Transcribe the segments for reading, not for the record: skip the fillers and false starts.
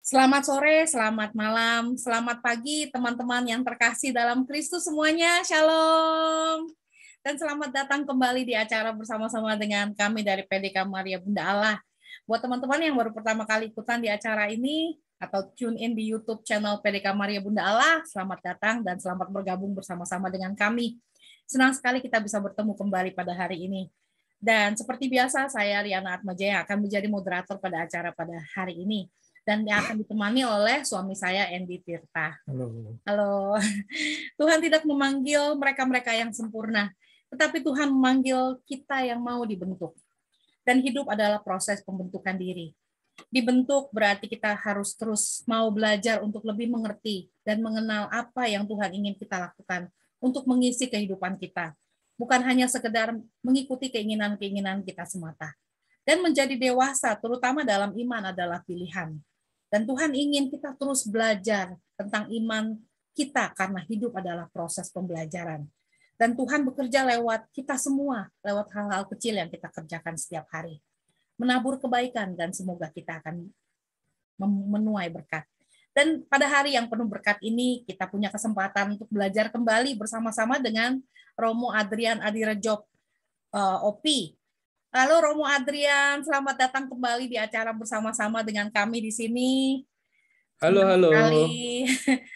Selamat sore, selamat malam, selamat pagi teman-teman yang terkasih dalam Kristus semuanya. Shalom. Dan selamat datang kembali di acara bersama-sama dengan kami dari PDK Maria Bunda Allah. Buat teman-teman yang baru pertama kali ikutan di acara ini atau tune in di YouTube channel PDK Maria Bunda Allah, selamat datang dan selamat bergabung bersama-sama dengan kami. Senang sekali kita bisa bertemu kembali pada hari ini. Dan seperti biasa, saya Riana Atmaja yang akan menjadi moderator pada acara pada hari ini. Dan yang akan ditemani oleh suami saya, Andy Tirta. Halo. Halo. Tuhan tidak memanggil mereka-mereka yang sempurna, tetapi Tuhan memanggil kita yang mau dibentuk. Dan hidup adalah proses pembentukan diri. Dibentuk berarti kita harus terus mau belajar untuk lebih mengerti dan mengenal apa yang Tuhan ingin kita lakukan untuk mengisi kehidupan kita. Bukan hanya sekedar mengikuti keinginan-keinginan kita semata. Dan menjadi dewasa, terutama dalam iman, adalah pilihan. Dan Tuhan ingin kita terus belajar tentang iman kita karena hidup adalah proses pembelajaran. Dan Tuhan bekerja lewat kita semua, lewat hal-hal kecil yang kita kerjakan setiap hari. Menabur kebaikan dan semoga kita akan menuai berkat. Dan pada hari yang penuh berkat ini, kita punya kesempatan untuk belajar kembali bersama-sama dengan Romo Adrian Adirejo OP. Halo Romo Adrian, selamat datang kembali di acara bersama-sama dengan kami di sini. Halo, Senang halo. sekali,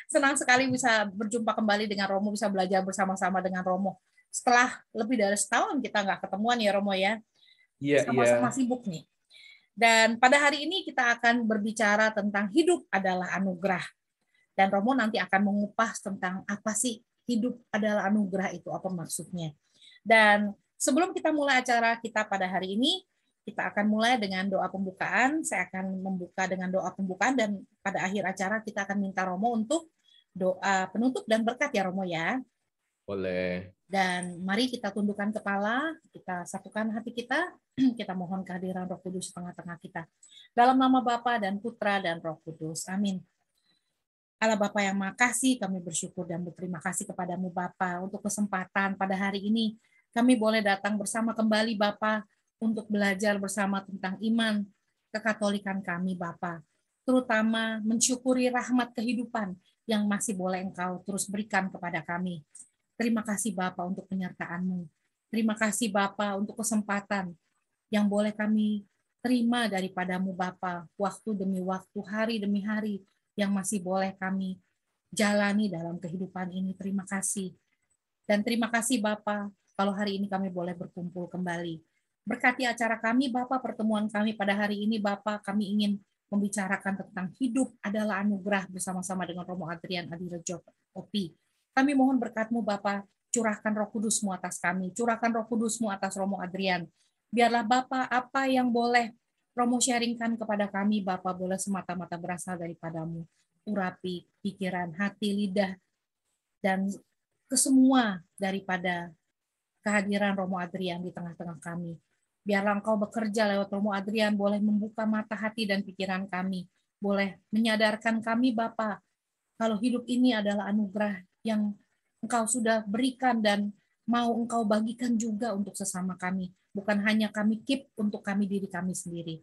senang sekali bisa berjumpa kembali dengan Romo, bisa belajar bersama-sama dengan Romo. Setelah lebih dari setahun kita nggak ketemuan ya Romo ya, Iya, sama-sama iya. sibuk nih. Dan pada hari ini kita akan berbicara tentang hidup adalah anugerah. Dan Romo nanti akan mengupas tentang apa sih hidup adalah anugerah itu, apa maksudnya. Dan sebelum kita mulai acara kita pada hari ini, kita akan mulai dengan doa pembukaan. Saya akan membuka dengan doa pembukaan dan pada akhir acara kita akan minta Romo untuk doa penutup dan berkat ya Romo ya. Boleh. Dan mari kita tundukkan kepala, kita satukan hati kita, kita mohon kehadiran Roh Kudus di tengah-tengah kita. Dalam nama Bapa dan Putra dan Roh Kudus. Amin. Allah Bapa yang makasih, kami bersyukur dan berterima kasih kepadamu Bapa untuk kesempatan pada hari ini. Kami boleh datang bersama kembali Bapa untuk belajar bersama tentang iman kekatolikan kami Bapa. Terutama mensyukuri rahmat kehidupan yang masih boleh Engkau terus berikan kepada kami. Terima kasih Bapa untuk penyertaan-Mu. Terima kasih Bapa untuk kesempatan yang boleh kami terima daripadamu Bapa, waktu demi waktu, hari demi hari, yang masih boleh kami jalani dalam kehidupan ini. Terima kasih. Dan terima kasih Bapa, kalau hari ini kami boleh berkumpul kembali. Berkati acara kami Bapa, pertemuan kami pada hari ini Bapa, kami ingin membicarakan tentang hidup adalah anugerah bersama-sama dengan Romo Adrian Adirejo OP. Kami mohon berkat-Mu Bapa, curahkan Roh Kudus-Mu atas kami, curahkan Roh Kudus-Mu atas Romo Adrian. Biarlah Bapa, apa yang boleh Romo sharingkan kepada kami Bapa, boleh semata-mata berasal daripadamu. Urapi pikiran, hati, lidah, dan kesemua daripada kehadiran Romo Adrian di tengah-tengah kami. Biarlah Engkau bekerja lewat Romo Adrian, boleh membuka mata hati dan pikiran kami, boleh menyadarkan kami Bapa, kalau hidup ini adalah anugerah yang Engkau sudah berikan dan mau Engkau bagikan juga untuk sesama kami. Bukan hanya kami keep untuk kami diri kami sendiri.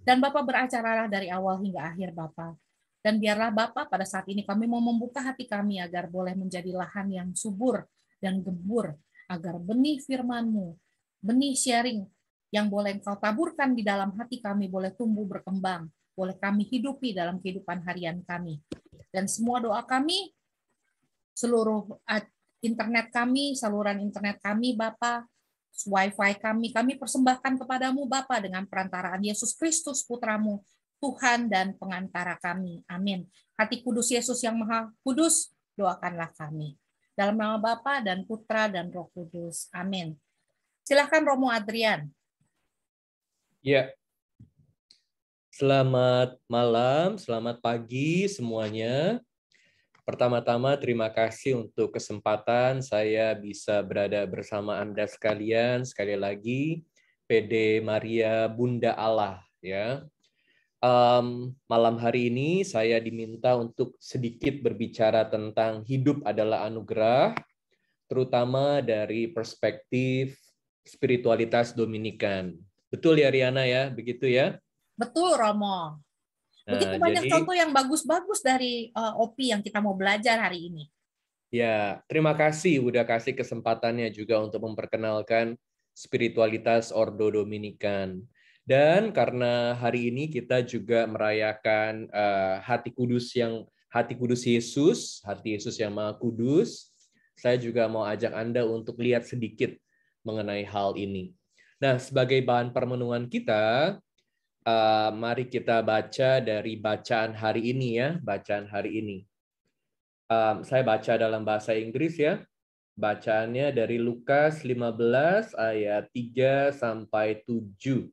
Dan Bapak beracaralah dari awal hingga akhir Bapak. Dan biarlah Bapak pada saat ini kami mau membuka hati kami agar boleh menjadi lahan yang subur dan gembur. Agar benih firman-Mu, benih sharing yang boleh Engkau taburkan di dalam hati kami boleh tumbuh berkembang. Boleh kami hidupi dalam kehidupan harian kami. Dan semua doa kami, seluruh internet kami, saluran internet kami, Bapa, Wi-Fi kami persembahkan kepadamu, Bapa, dengan perantaraan Yesus Kristus, Putramu, Tuhan dan pengantara kami. Amin. Hati kudus Yesus yang maha kudus, doakanlah kami. Dalam nama Bapa dan Putra dan Roh Kudus. Amin. Silakan Romo Adrian. Ya. Selamat malam, selamat pagi semuanya. Pertama-tama terima kasih untuk kesempatan saya bisa berada bersama Anda sekalian. Sekali lagi, PD Maria Bunda Allah. Ya. Malam hari ini saya diminta untuk sedikit berbicara tentang hidup adalah anugerah, terutama dari perspektif spiritualitas Dominikan. Betul ya Riana ya, begitu ya? Betul Romo. Begitu Nah, banyak jadi contoh yang bagus-bagus dari Opi yang kita mau belajar hari ini. ya, terima kasih udah kasih kesempatannya juga untuk memperkenalkan spiritualitas Ordo Dominikan. Dan karena hari ini kita juga merayakan Hati Kudus Yesus, Hati Yesus yang Maha Kudus, saya juga mau ajak Anda untuk lihat sedikit mengenai hal ini. Nah, sebagai bahan permenungan kita, mari kita baca dari bacaan hari ini ya, bacaan hari ini. Saya baca dalam bahasa Inggris ya. Bacaannya dari Lukas 15 ayat 3 sampai 7.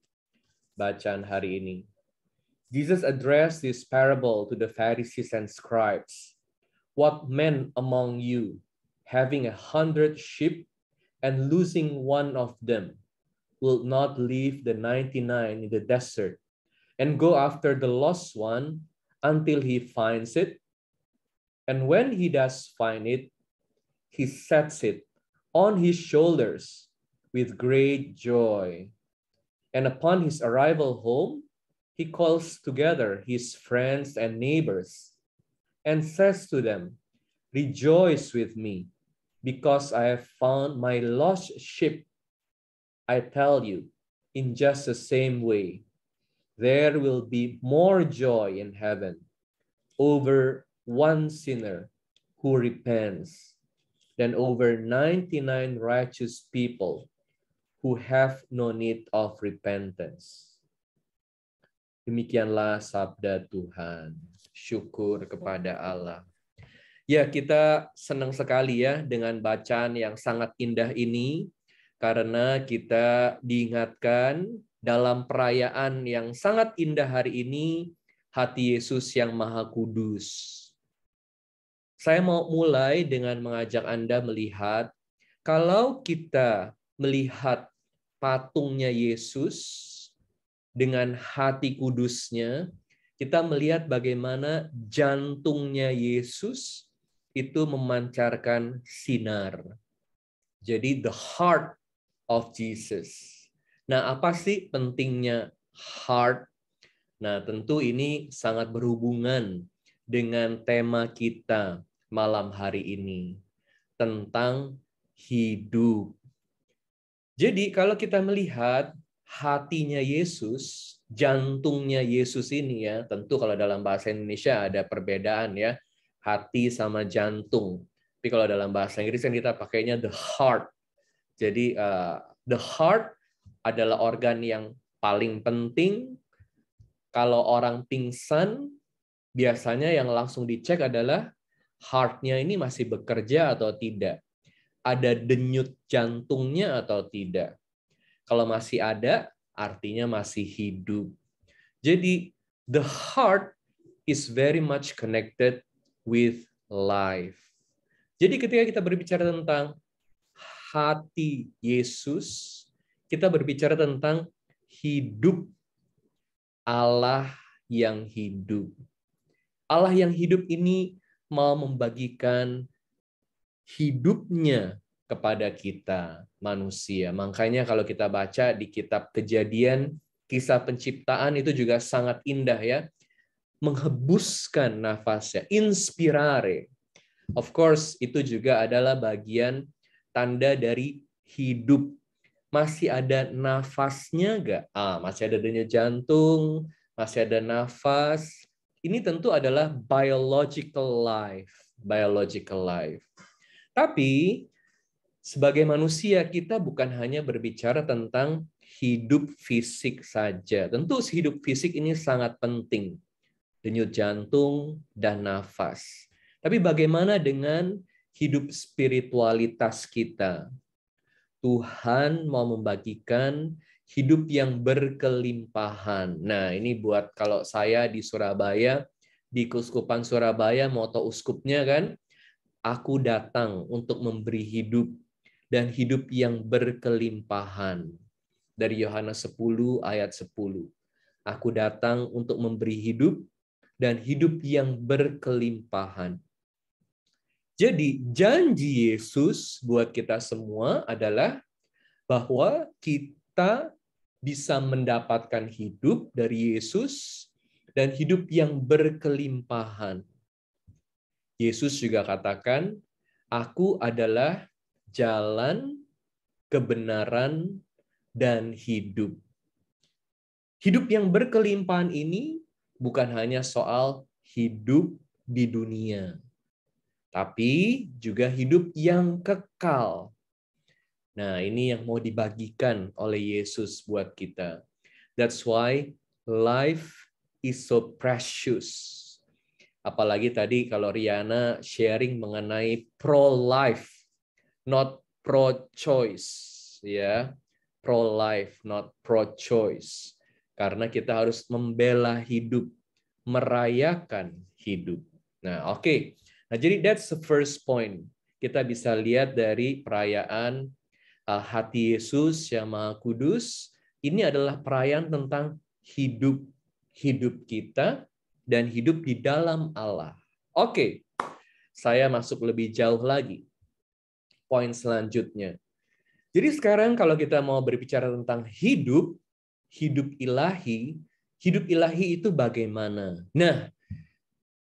Bacaan hari ini. Jesus addressed this parable to the Pharisees and scribes. What man among you, having 100 sheep and losing one of them, will not leave the 99 in the desert and go after the lost one until he finds it? And when he does find it, he sets it on his shoulders with great joy. And upon his arrival home, he calls together his friends and neighbors and says to them, "Rejoice with me, because I have found my lost sheep." I tell you, in just the same way, there will be more joy in heaven over one sinner who repents than over 99 righteous people who have no need of repentance. Demikianlah sabda Tuhan. Syukur kepada Allah. Ya, kita senang sekali ya dengan bacaan yang sangat indah ini, karena kita diingatkan dalam perayaan yang sangat indah hari ini, Hati Yesus yang Maha Kudus. Saya mau mulai dengan mengajak Anda melihat, kalau kita melihat patungnya Yesus dengan hati kudusnya, kita melihat bagaimana jantungnya Yesus itu memancarkan sinar. Jadi the heart of Jesus. Nah, apa sih pentingnya heart? Nah, tentu ini sangat berhubungan dengan tema kita malam hari ini, tentang hidup. Jadi kalau kita melihat hatinya Yesus, jantungnya Yesus ini ya, tentu kalau dalam bahasa Indonesia ada perbedaan ya, hati sama jantung. Tapi kalau dalam bahasa Inggris kan kita pakainya the heart. Jadi the heart adalah organ yang paling penting. Kalau orang pingsan, biasanya yang langsung dicek adalah heart-nya ini masih bekerja atau tidak. Ada denyut jantungnya atau tidak. Kalau masih ada, artinya masih hidup. Jadi, the heart is very much connected with life. Jadi ketika kita berbicara tentang hati Yesus, kita berbicara tentang hidup Allah yang hidup. Allah yang hidup ini mau membagikan hidupnya kepada kita manusia. Makanya kalau kita baca di kitab Kejadian, kisah penciptaan itu juga sangat indah ya. Menghembuskan nafasnya, inspirare. Of course, itu juga adalah bagian tanda dari hidup. Masih ada nafasnya nggak? Masih ada denyut jantung, masih ada nafas. Ini tentu adalah biological life. Biological life. Tapi sebagai manusia kita bukan hanya berbicara tentang hidup fisik saja. Tentu hidup fisik ini sangat penting. Denyut jantung dan nafas. Tapi bagaimana dengan hidup spiritualitas kita? Tuhan mau membagikan hidup yang berkelimpahan. Nah, ini buat kalau saya di Surabaya, di Keuskupan Surabaya, moto uskupnya kan, aku datang untuk memberi hidup dan hidup yang berkelimpahan. Dari Yohanes 10 ayat 10. Aku datang untuk memberi hidup dan hidup yang berkelimpahan. Jadi janji Yesus buat kita semua adalah bahwa kita bisa mendapatkan hidup dari Yesus dan hidup yang berkelimpahan. Yesus juga katakan, "Aku adalah jalan, kebenaran, dan hidup." Hidup yang berkelimpahan ini bukan hanya soal hidup di dunia, tapi juga hidup yang kekal. Nah, ini yang mau dibagikan oleh Yesus buat kita. That's why life is so precious. Apalagi tadi kalau Riana sharing mengenai pro-life, not pro-choice, ya. Pro-life, not pro-choice. Karena kita harus membela hidup, merayakan hidup. Nah, oke. Nah, jadi that's the first point. Kita bisa lihat dari perayaan hati Yesus yang Maha Kudus. Ini adalah perayaan tentang hidup kita dan hidup di dalam Allah. Oke, saya masuk lebih jauh lagi. Poin selanjutnya. Jadi sekarang kalau kita mau berbicara tentang hidup ilahi itu bagaimana? Nah,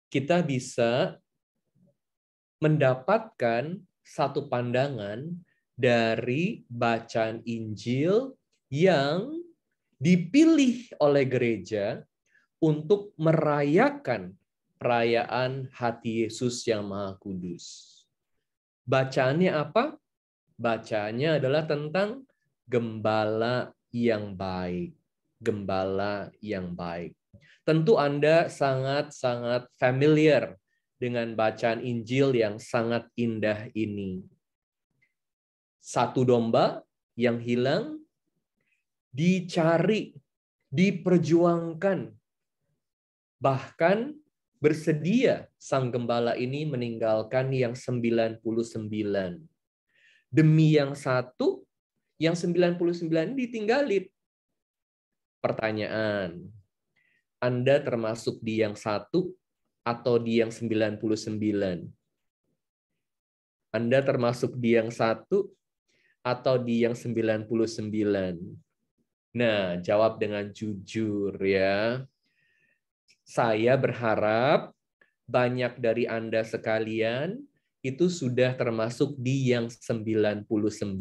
kita bisa mendapatkan satu pandangan dari bacaan Injil yang dipilih oleh gereja untuk merayakan perayaan hati Yesus yang Maha Kudus. Bacaannya apa? Bacaannya adalah tentang gembala yang baik. Gembala yang baik. Tentu Anda sangat-sangat familiar dengan bacaan Injil yang sangat indah ini. Satu domba yang hilang dicari, diperjuangkan. Bahkan bersedia sang gembala ini meninggalkan yang 99. Demi yang satu, yang 99 ini ditinggalin. Pertanyaan, Anda termasuk di yang satu atau di yang 99? Anda termasuk di yang satu atau di yang 99? Nah, jawab dengan jujur ya. Saya berharap banyak dari Anda sekalian itu sudah termasuk di yang 99.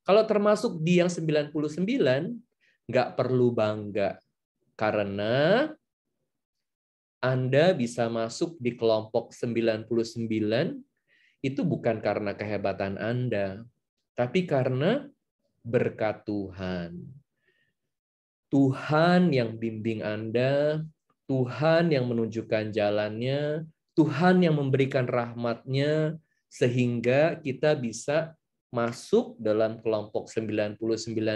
Kalau termasuk di yang 99, nggak perlu bangga. Karena Anda bisa masuk di kelompok 99 itu bukan karena kehebatan Anda, tapi karena berkat Tuhan. Tuhan yang bimbing Anda, Tuhan yang menunjukkan jalannya, Tuhan yang memberikan rahmat-Nya, sehingga kita bisa masuk dalam kelompok 99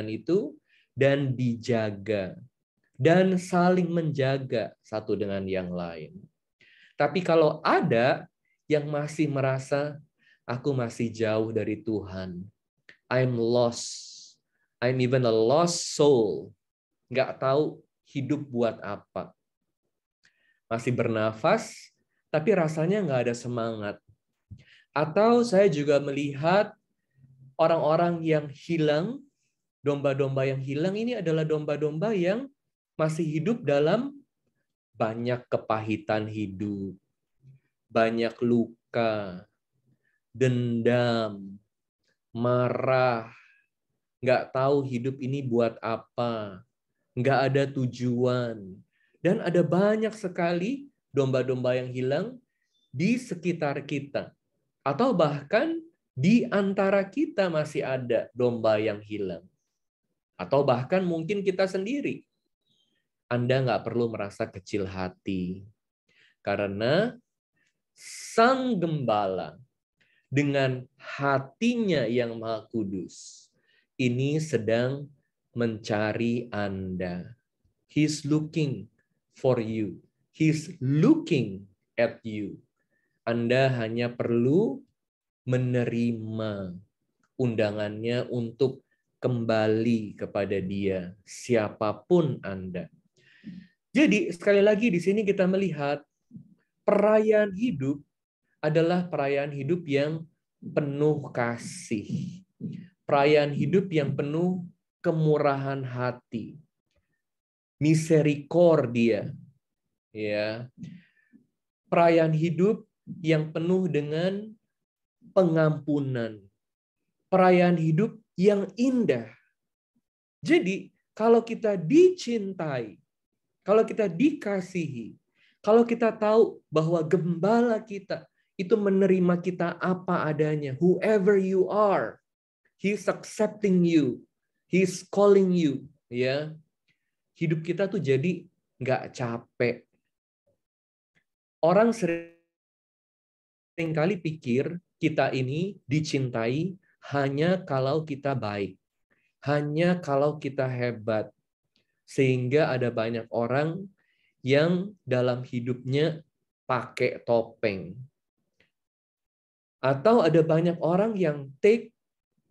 itu dan dijaga. Dan saling menjaga satu dengan yang lain. Tapi kalau ada yang masih merasa, aku masih jauh dari Tuhan, I'm lost, I'm even a lost soul, nggak tahu hidup buat apa. Masih bernafas, tapi rasanya nggak ada semangat. Atau saya juga melihat orang-orang yang hilang, domba-domba yang hilang ini adalah domba-domba yang masih hidup dalam banyak kepahitan hidup, banyak luka, dendam, marah, nggak tahu hidup ini buat apa, nggak ada tujuan. Dan ada banyak sekali domba-domba yang hilang di sekitar kita. Atau bahkan di antara kita masih ada domba yang hilang. Atau bahkan mungkin kita sendiri. Anda nggak perlu merasa kecil hati. Karena Sang Gembala dengan hatinya yang Maha Kudus ini sedang mencari Anda. He's looking for you. He's looking at you. Anda hanya perlu menerima undangannya untuk kembali kepada Dia, siapapun Anda. Jadi, sekali lagi di sini kita melihat perayaan hidup adalah perayaan hidup yang penuh kasih. Perayaan hidup yang penuh kemurahan hati. misericordia. Ya. Perayaan hidup yang penuh dengan pengampunan. Perayaan hidup yang indah. Jadi, kalau kita dicintai, kalau kita dikasihi, kalau kita tahu bahwa gembala kita itu menerima kita apa adanya, whoever you are, he's accepting you, he's calling you, ya. Hidup kita tuh jadi nggak capek. Orang seringkali pikir kita ini dicintai hanya kalau kita baik, hanya kalau kita hebat. Sehingga ada banyak orang yang dalam hidupnya pakai topeng. Atau ada banyak orang yang take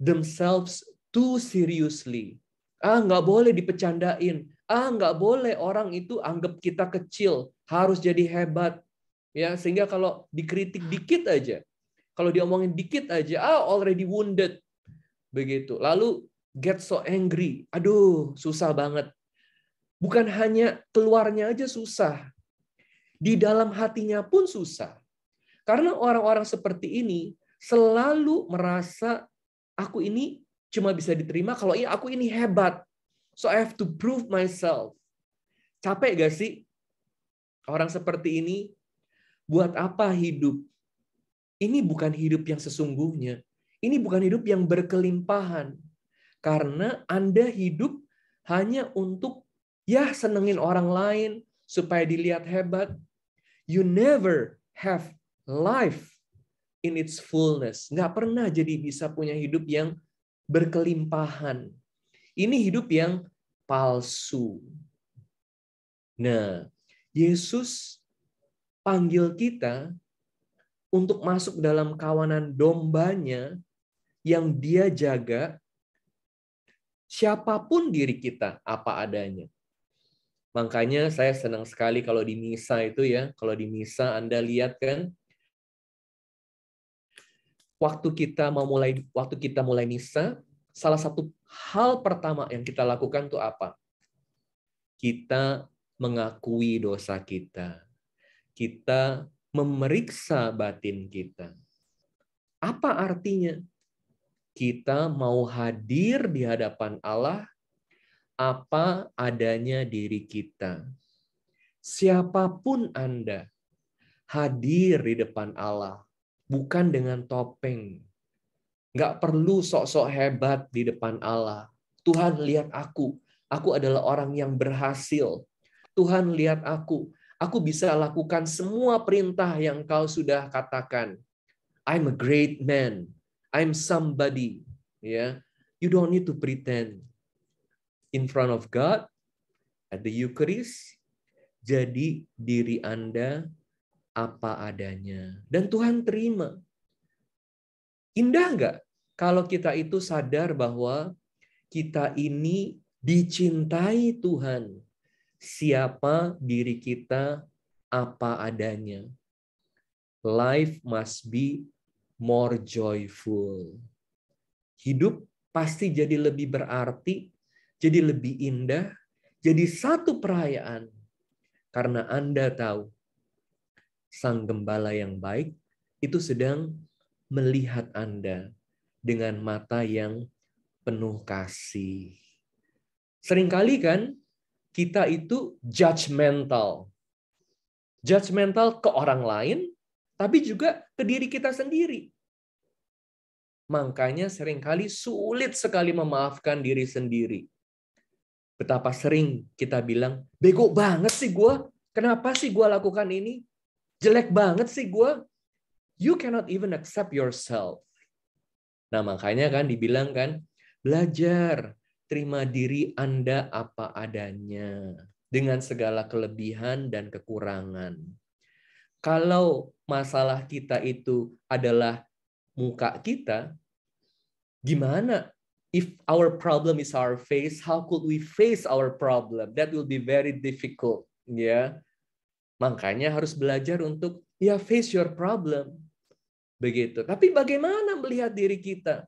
themselves too seriously. Nggak boleh dipecandain. Nggak boleh orang itu anggap kita kecil, harus jadi hebat. Ya, sehingga kalau dikritik dikit aja, kalau diomongin dikit aja, already wounded. Begitu. Lalu get so angry. Aduh, susah banget. Bukan hanya keluarnya aja susah. Di dalam hatinya pun susah. Karena orang-orang seperti ini selalu merasa aku ini cuma bisa diterima kalau aku ini hebat. So I have to prove myself. Capek gak sih orang seperti ini? Buat apa hidup? Ini bukan hidup yang sesungguhnya. Ini bukan hidup yang berkelimpahan. Karena Anda hidup hanya untuk senengin orang lain supaya dilihat hebat. You never have life in its fullness. Nggak pernah jadi bisa punya hidup yang berkelimpahan. Ini hidup yang palsu. Nah, Yesus panggil kita untuk masuk dalam kawanan dombanya yang dia jaga siapapun diri kita apa adanya. Makanya saya senang sekali kalau di misa itu ya, kalau di misa Anda lihat kan, waktu kita mulai misa, salah satu hal pertama yang kita lakukan itu apa? Kita mengakui dosa kita. Kita memeriksa batin kita. Apa artinya? Kita mau hadir di hadapan Allah apa adanya diri kita. Siapapun Anda, hadir di depan Allah, bukan dengan topeng. Nggak perlu sok-sok hebat di depan Allah. Tuhan lihat aku adalah orang yang berhasil. Tuhan lihat aku bisa lakukan semua perintah yang kau sudah katakan. I'm a great man. I'm somebody. Ya, you don't need to pretend. In front of God, at the Eucharist, jadi diri Anda apa adanya. Dan Tuhan terima. Indah nggak kalau kita itu sadar bahwa kita ini dicintai Tuhan. Siapa diri kita apa adanya. Life must be more joyful. Hidup pasti jadi lebih berarti, jadi lebih indah, jadi satu perayaan. Karena Anda tahu, Sang Gembala yang baik itu sedang melihat Anda dengan mata yang penuh kasih. Seringkali kan kita itu judgmental. Judgmental ke orang lain, tapi juga ke diri kita sendiri. Makanya seringkali sulit sekali memaafkan diri sendiri. Betapa sering kita bilang, bego banget sih gue. Kenapa sih gue lakukan ini? Jelek banget sih gue. You cannot even accept yourself. Nah makanya kan dibilang kan, belajar terima diri Anda apa adanya. Dengan segala kelebihan dan kekurangan. Kalau masalah kita itu adalah muka kita, gimana? If our problem is our face, how could we face our problem? That will be very difficult. Ya, makanya harus belajar untuk face your problem. Begitu. Tapi bagaimana melihat diri kita?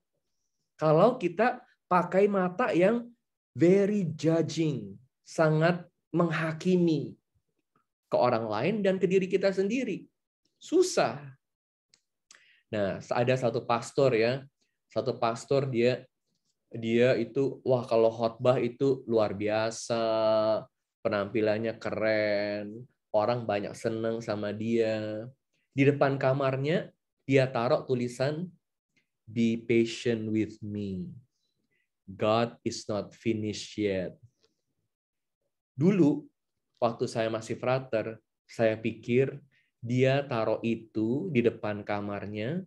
Kalau kita pakai mata yang very judging, sangat menghakimi ke orang lain dan ke diri kita sendiri. Susah. Nah, ada satu pastor ya. Satu pastor dia itu wah kalau khotbah itu luar biasa, penampilannya keren, orang banyak seneng sama dia. Di depan kamarnya dia taruh tulisan "Be patient with me. God is not finished yet." Dulu waktu saya masih frater, saya pikir dia taruh itu di depan kamarnya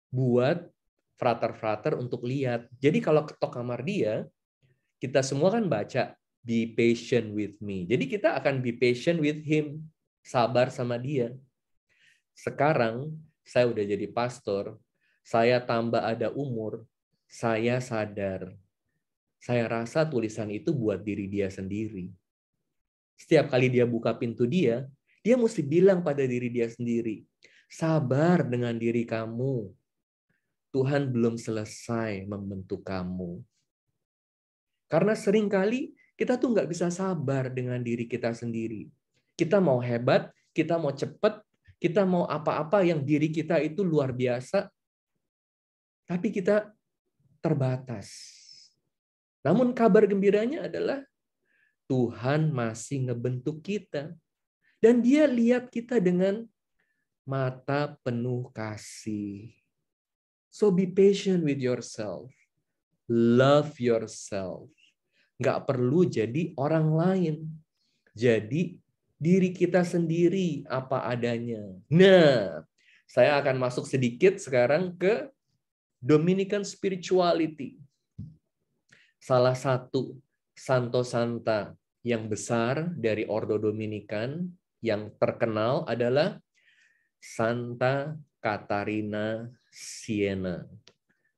buat frater-frater untuk lihat. Jadi kalau ketok kamar dia, kita semua kan baca "Be patient with me." Jadi kita akan be patient with him, sabar sama dia. Sekarang saya udah jadi pastor, saya tambah ada umur, saya sadar. Saya rasa tulisan itu buat diri dia sendiri. Setiap kali dia buka pintu dia mesti bilang pada diri dia sendiri, sabar dengan diri kamu. Tuhan belum selesai membentuk kamu. Karena seringkali kita tuh nggak bisa sabar dengan diri kita sendiri. Kita mau hebat, kita mau cepat, kita mau apa-apa yang diri kita itu luar biasa, tapi kita terbatas. Namun kabar gembiranya adalah Tuhan masih ngebentuk kita. Dan dia lihat kita dengan mata penuh kasih. So be patient with yourself. Love yourself. Nggak perlu jadi orang lain. Jadi diri kita sendiri apa adanya. Nah, saya akan masuk sedikit sekarang ke Dominican spirituality. Salah satu Santo Santa yang besar dari Ordo Dominikan yang terkenal adalah Santa Catarina Siena.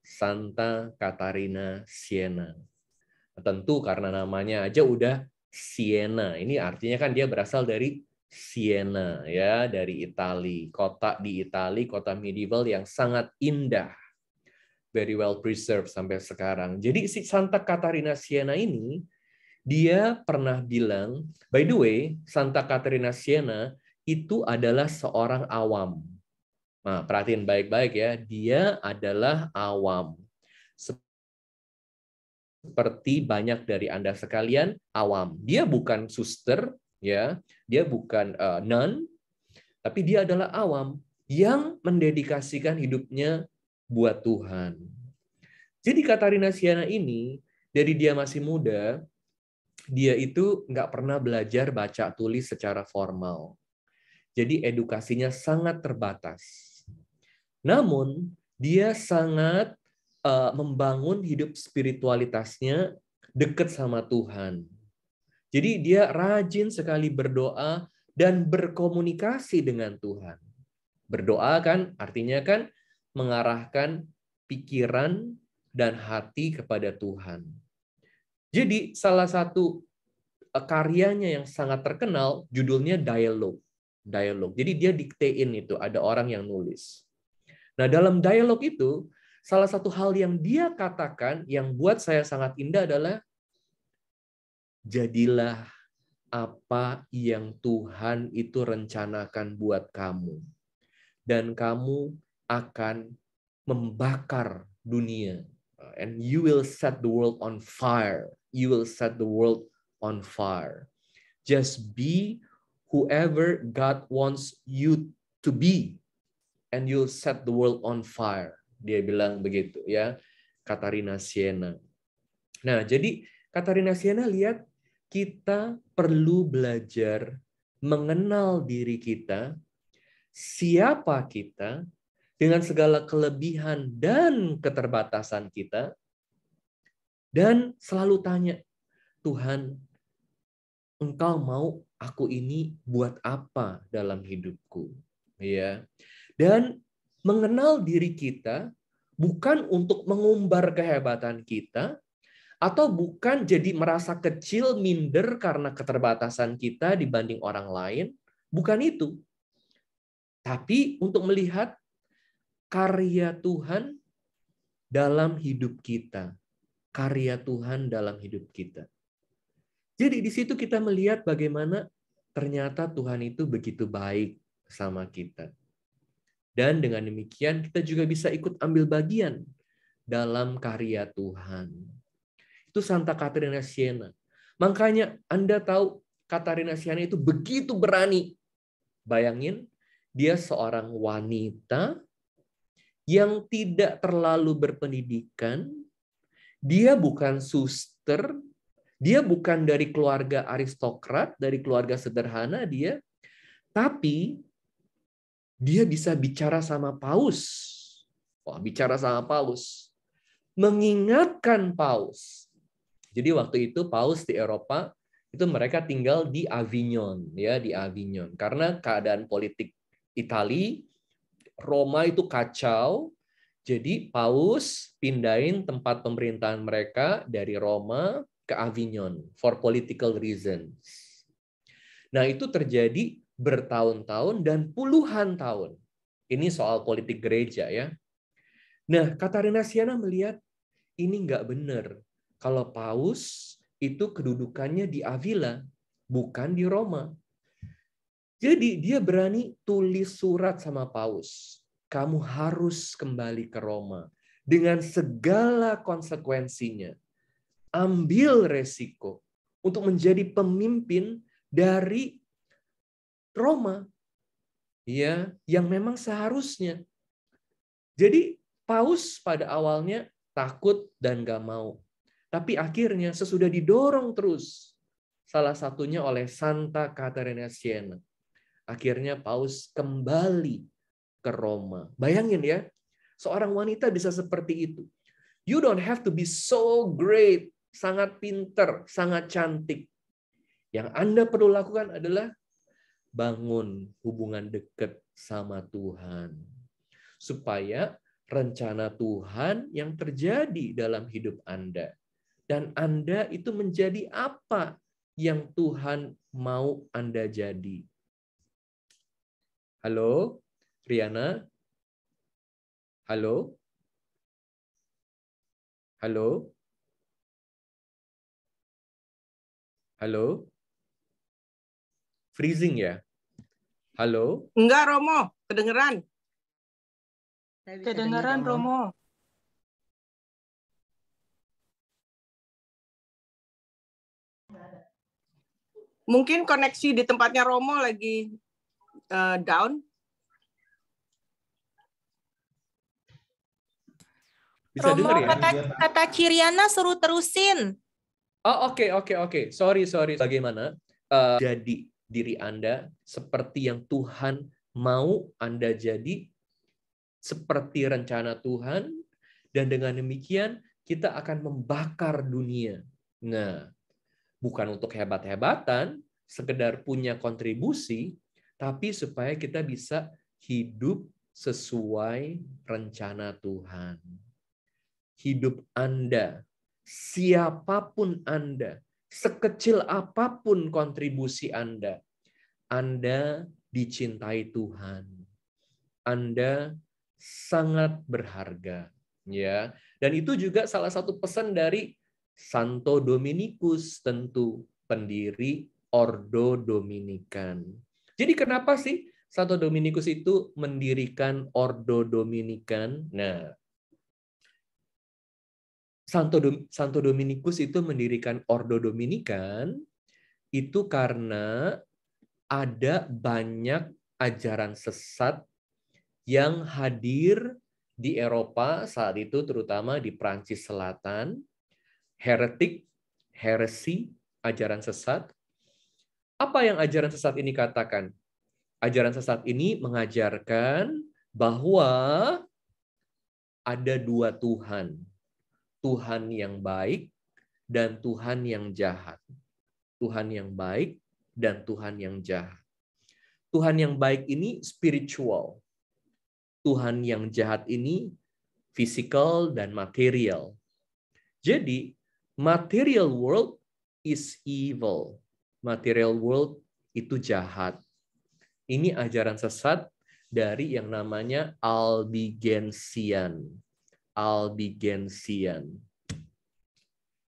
Santa Catarina Siena. Tentu karena namanya aja udah Siena. Ini artinya kan dia berasal dari Siena ya, dari Italia. Kota di Italia, kota medieval yang sangat indah. Very well preserved sampai sekarang. Jadi si Santa Catarina Siena ini dia pernah bilang, by the way, Santa Catarina Siena itu adalah seorang awam. Nah, perhatiin baik-baik ya, dia adalah awam. Seperti banyak dari Anda sekalian, awam. Dia bukan suster, ya, dia bukan nun, tapi dia adalah awam yang mendedikasikan hidupnya buat Tuhan. Jadi Catarina Siena ini, dari dia masih muda, dia itu nggak pernah belajar baca tulis secara formal. Jadi edukasinya sangat terbatas. Namun, dia sangat membangun hidup spiritualitasnya dekat sama Tuhan. Jadi dia rajin sekali berdoa dan berkomunikasi dengan Tuhan. Berdoa kan artinya kan mengarahkan pikiran dan hati kepada Tuhan. Jadi salah satu karyanya yang sangat terkenal judulnya Dialog. Jadi dia diktein itu, ada orang yang nulis. Nah, dalam dialog itu salah satu hal yang dia katakan yang buat saya sangat indah adalah jadilah apa yang Tuhan itu rencanakan buat kamu. Dan kamu akan membakar dunia. And you will set the world on fire. You will set the world on fire. Just be whoever God wants you to be. And you'll set the world on fire. Dia bilang begitu ya. Catarina Siena. Nah, jadi Catarina Siena lihat kita perlu belajar mengenal diri kita, siapa kita, dengan segala kelebihan dan keterbatasan kita, dan selalu tanya, Tuhan, Engkau mau aku ini buat apa dalam hidupku? Ya. Dan mengenal diri kita bukan untuk mengumbar kehebatan kita, atau bukan jadi merasa kecil, minder karena keterbatasan kita dibanding orang lain. Bukan itu. Tapi untuk melihat karya Tuhan dalam hidup kita. Karya Tuhan dalam hidup kita. Jadi di situ kita melihat bagaimana ternyata Tuhan itu begitu baik sama kita. Dan dengan demikian kita juga bisa ikut ambil bagian dalam karya Tuhan. Itu Santa Katarina Siena. Makanya Anda tahu Katarina Siena itu begitu berani. Bayangin, dia seorang wanita yang tidak terlalu berpendidikan. Dia bukan suster, dia bukan dari keluarga aristokrat, dari keluarga sederhana dia, tapi dia bisa bicara sama Paus. Wah, bicara sama Paus. Mengingatkan Paus. Jadi waktu itu Paus di Eropa, itu mereka tinggal di Avignon, ya, di Avignon. Karena keadaan politik Italia, Roma itu kacau. Jadi Paus pindahin tempat pemerintahan mereka dari Roma ke Avignon for political reasons. Nah, itu terjadi bertahun-tahun dan puluhan tahun. Ini soal politik gereja ya. Nah, Katarina Siena melihat ini nggak benar. Kalau Paus itu kedudukannya di Avila, bukan di Roma. Jadi dia berani tulis surat sama Paus. Kamu harus kembali ke Roma dengan segala konsekuensinya. Ambil resiko untuk menjadi pemimpin dari Roma, ya, yang memang seharusnya. Jadi Paus pada awalnya takut dan gak mau. Tapi akhirnya sesudah didorong terus, salah satunya oleh Santa Katarina Siena, akhirnya Paus kembali ke Roma. Bayangin ya, seorang wanita bisa seperti itu. You don't have to be so great, sangat pinter, sangat cantik. Yang Anda perlu lakukan adalah bangun hubungan dekat sama Tuhan. Supaya rencana Tuhan yang terjadi dalam hidup Anda. Dan Anda itu menjadi apa yang Tuhan mau Anda jadi. Halo, Riana? Halo? Halo? Halo? Freezing ya? Halo? Enggak, Romo. Kedengeran. Kedengeran, Romo. Mungkin koneksi di tempatnya Romo lagi down. Bisa Romo, dengar ya? kata Ciriana suruh terusin. Oh, oke. Sorry. Bagaimana jadi diri Anda seperti yang Tuhan mau Anda jadi, seperti rencana Tuhan, dan dengan demikian kita akan membakar dunia. Nah, bukan untuk hebat-hebatan, sekedar punya kontribusi, tapi supaya kita bisa hidup sesuai rencana Tuhan. Hidup Anda, siapapun Anda, sekecil apapun kontribusi Anda dicintai Tuhan. Anda sangat berharga, ya. Dan itu juga salah satu pesan dari Santo Dominikus, tentu pendiri Ordo Dominican. Jadi kenapa sih Santo Dominikus itu mendirikan Ordo Dominican? Nah, Santo Dominikus itu mendirikan Ordo Dominican itu karena ada banyak ajaran sesat yang hadir di Eropa saat itu, terutama di Prancis Selatan, heretik, heresi, ajaran sesat. Apa yang ajaran sesat ini katakan? Ajaran sesat ini mengajarkan bahwa ada dua Tuhan. Tuhan yang baik dan Tuhan yang jahat. Tuhan yang baik dan Tuhan yang jahat. Tuhan yang baik ini spiritual. Tuhan yang jahat ini physical dan material. Jadi, material world is evil. Material world itu jahat. Ini ajaran sesat dari yang namanya Albigensian. Albigensian.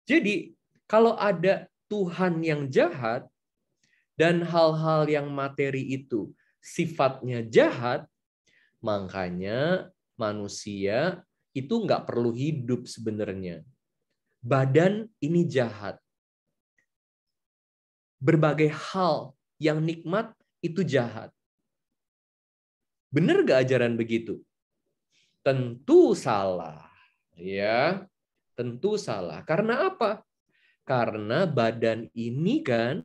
Jadi, kalau ada Tuhan yang jahat dan hal-hal yang materi itu sifatnya jahat, makanya manusia itu nggak perlu hidup sebenarnya. Badan ini jahat. Berbagai hal yang nikmat itu jahat. Benar nggak ajaran begitu? Tentu salah. Ya, tentu salah. Karena apa? Karena badan ini kan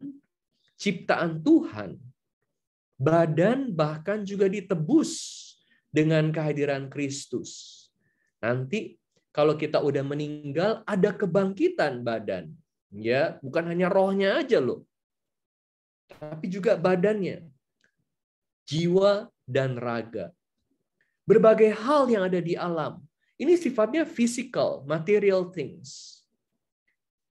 ciptaan Tuhan. Badan bahkan juga ditebus dengan kehadiran Kristus. Nanti kalau kita udah meninggal ada kebangkitan badan. Ya, bukan hanya rohnya aja loh. Tapi juga badannya, jiwa dan raga. Berbagai hal yang ada di alam. Ini sifatnya physical, material things.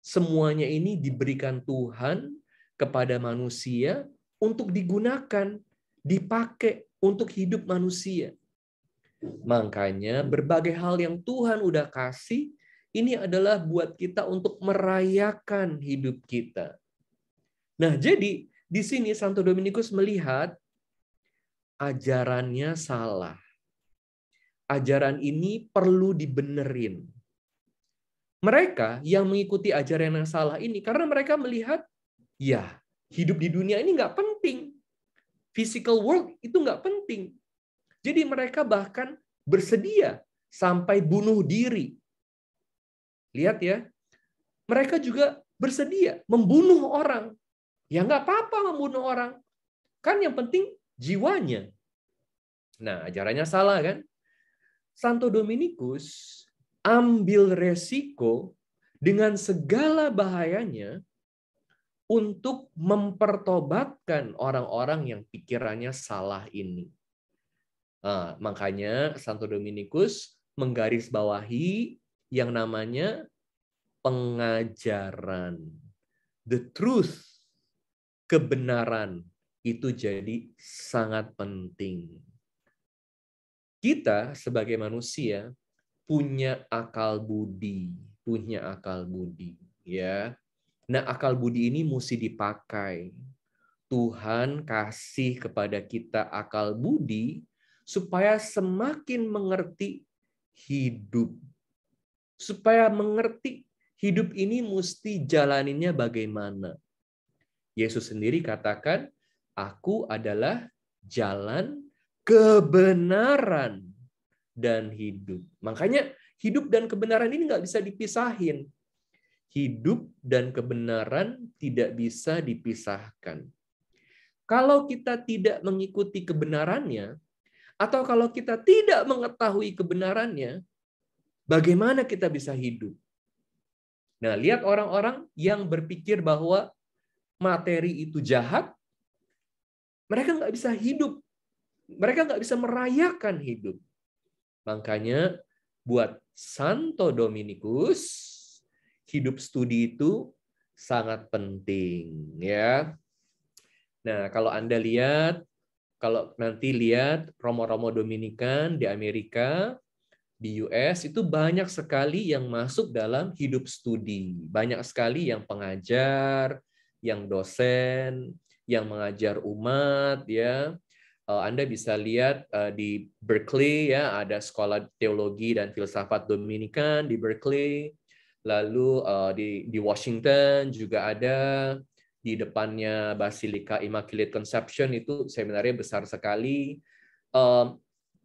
Semuanya ini diberikan Tuhan kepada manusia untuk digunakan, dipakai untuk hidup manusia. Makanya berbagai hal yang Tuhan udah kasih, ini adalah buat kita untuk merayakan hidup kita. Nah, jadi di sini Santo Dominikus melihat ajarannya salah. Ajaran ini perlu dibenerin. Mereka yang mengikuti ajaran yang salah ini karena mereka melihat, ya, hidup di dunia ini nggak penting. Physical world itu nggak penting. Jadi mereka bahkan bersedia sampai bunuh diri. Lihat ya, mereka juga bersedia membunuh orang. Ya nggak apa-apa membunuh orang. Kan yang penting jiwanya. Nah, ajarannya salah kan? Santo Dominikus ambil resiko dengan segala bahayanya untuk mempertobatkan orang-orang yang pikirannya salah ini. Nah, makanya Santo Dominikus menggarisbawahi yang namanya pengajaran. The truth. Kebenaran itu jadi sangat penting. Kita sebagai manusia punya akal budi, ya. Nah, akal budi ini mesti dipakai. Tuhan kasih kepada kita akal budi supaya semakin mengerti hidup. Supaya mengerti hidup ini mesti jalaninnya bagaimana. Yesus sendiri katakan, aku adalah jalan, kebenaran, dan hidup. Makanya hidup dan kebenaran ini nggak bisa dipisahin. Hidup dan kebenaran tidak bisa dipisahkan. Kalau kita tidak mengikuti kebenarannya, atau kalau kita tidak mengetahui kebenarannya, bagaimana kita bisa hidup? Nah, lihat orang-orang yang berpikir bahwa materi itu jahat, mereka nggak bisa hidup. Mereka nggak bisa merayakan hidup. Makanya buat Santo Dominikus, hidup studi itu sangat penting. Ya. Nah, kalau Anda lihat, kalau nanti lihat Romo-Romo Dominikan di Amerika, di US, itu banyak sekali yang masuk dalam hidup studi. Banyak sekali yang pengajar, yang dosen, yang mengajar umat, ya. Anda bisa lihat di Berkeley, ya, ada sekolah teologi dan filsafat Dominikan di Berkeley. Lalu di Washington juga ada, di depannya Basilica Immaculate Conception itu seminarnya besar sekali.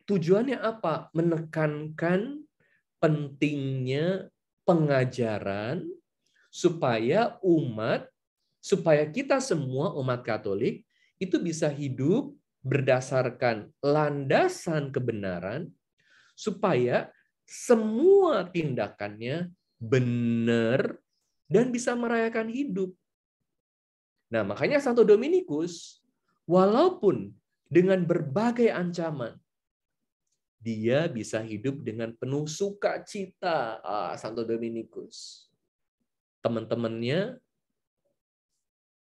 Tujuannya apa? Menekankan pentingnya pengajaran supaya kita semua umat Katolik itu bisa hidup berdasarkan landasan kebenaran supaya semua tindakannya benar dan bisa merayakan hidup. Nah, makanya Santo Dominikus, walaupun dengan berbagai ancaman, dia bisa hidup dengan penuh sukacita. Santo Dominikus. Teman-temannya,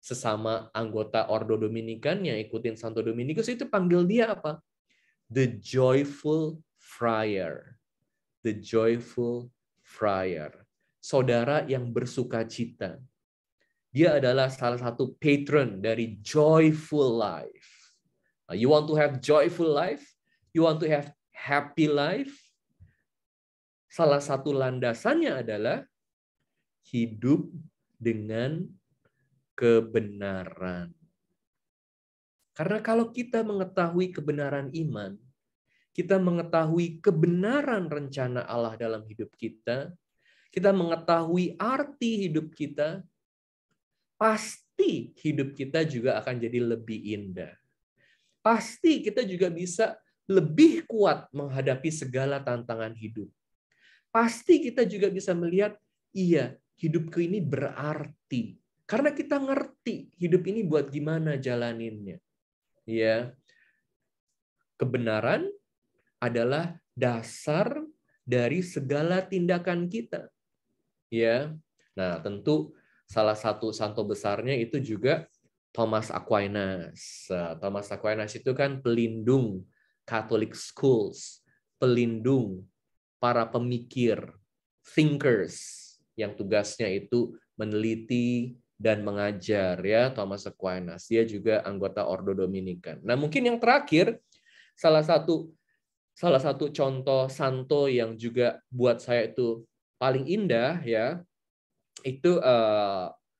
sesama anggota Ordo Dominikan yang ikutin Santo Dominikus itu panggil dia apa? The Joyful Friar. The Joyful Friar. Saudara yang bersukacita. Dia adalah salah satu patron dari joyful life. You want to have joyful life? You want to have happy life? Salah satu landasannya adalah hidup dengan kebenaran. Karena kalau kita mengetahui kebenaran iman, kita mengetahui kebenaran rencana Allah dalam hidup kita mengetahui arti hidup kita, pasti hidup kita juga akan jadi lebih indah. Pasti kita juga bisa lebih kuat menghadapi segala tantangan hidup. Pasti kita juga bisa melihat, iya, hidupku ini berarti. Karena kita ngerti hidup ini buat gimana jalaninnya. Ya. Kebenaran adalah dasar dari segala tindakan kita. Ya. Nah, tentu salah satu santo besarnya itu juga Thomas Aquinas. Thomas Aquinas itu kan pelindung Catholic schools, pelindung para pemikir, thinkers, yang tugasnya itu meneliti dan mengajar, ya, Thomas Aquinas. Dia juga anggota Ordo Dominican. Nah, mungkin yang terakhir, salah satu contoh santo yang juga buat saya itu paling indah, ya, itu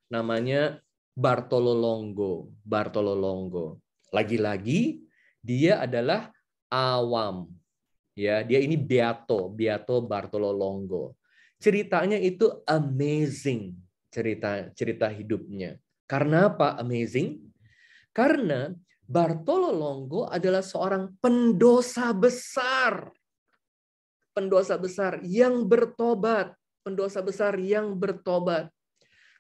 namanya Bartolo Longo. Bartolo Longo. Lagi-lagi dia adalah awam. Ya, dia ini Beato Bartolo Longo. Ceritanya itu amazing, cerita hidupnya. Karena apa amazing? Karena Bartolo Longo adalah seorang pendosa besar. Pendosa besar yang bertobat. Pendosa besar yang bertobat.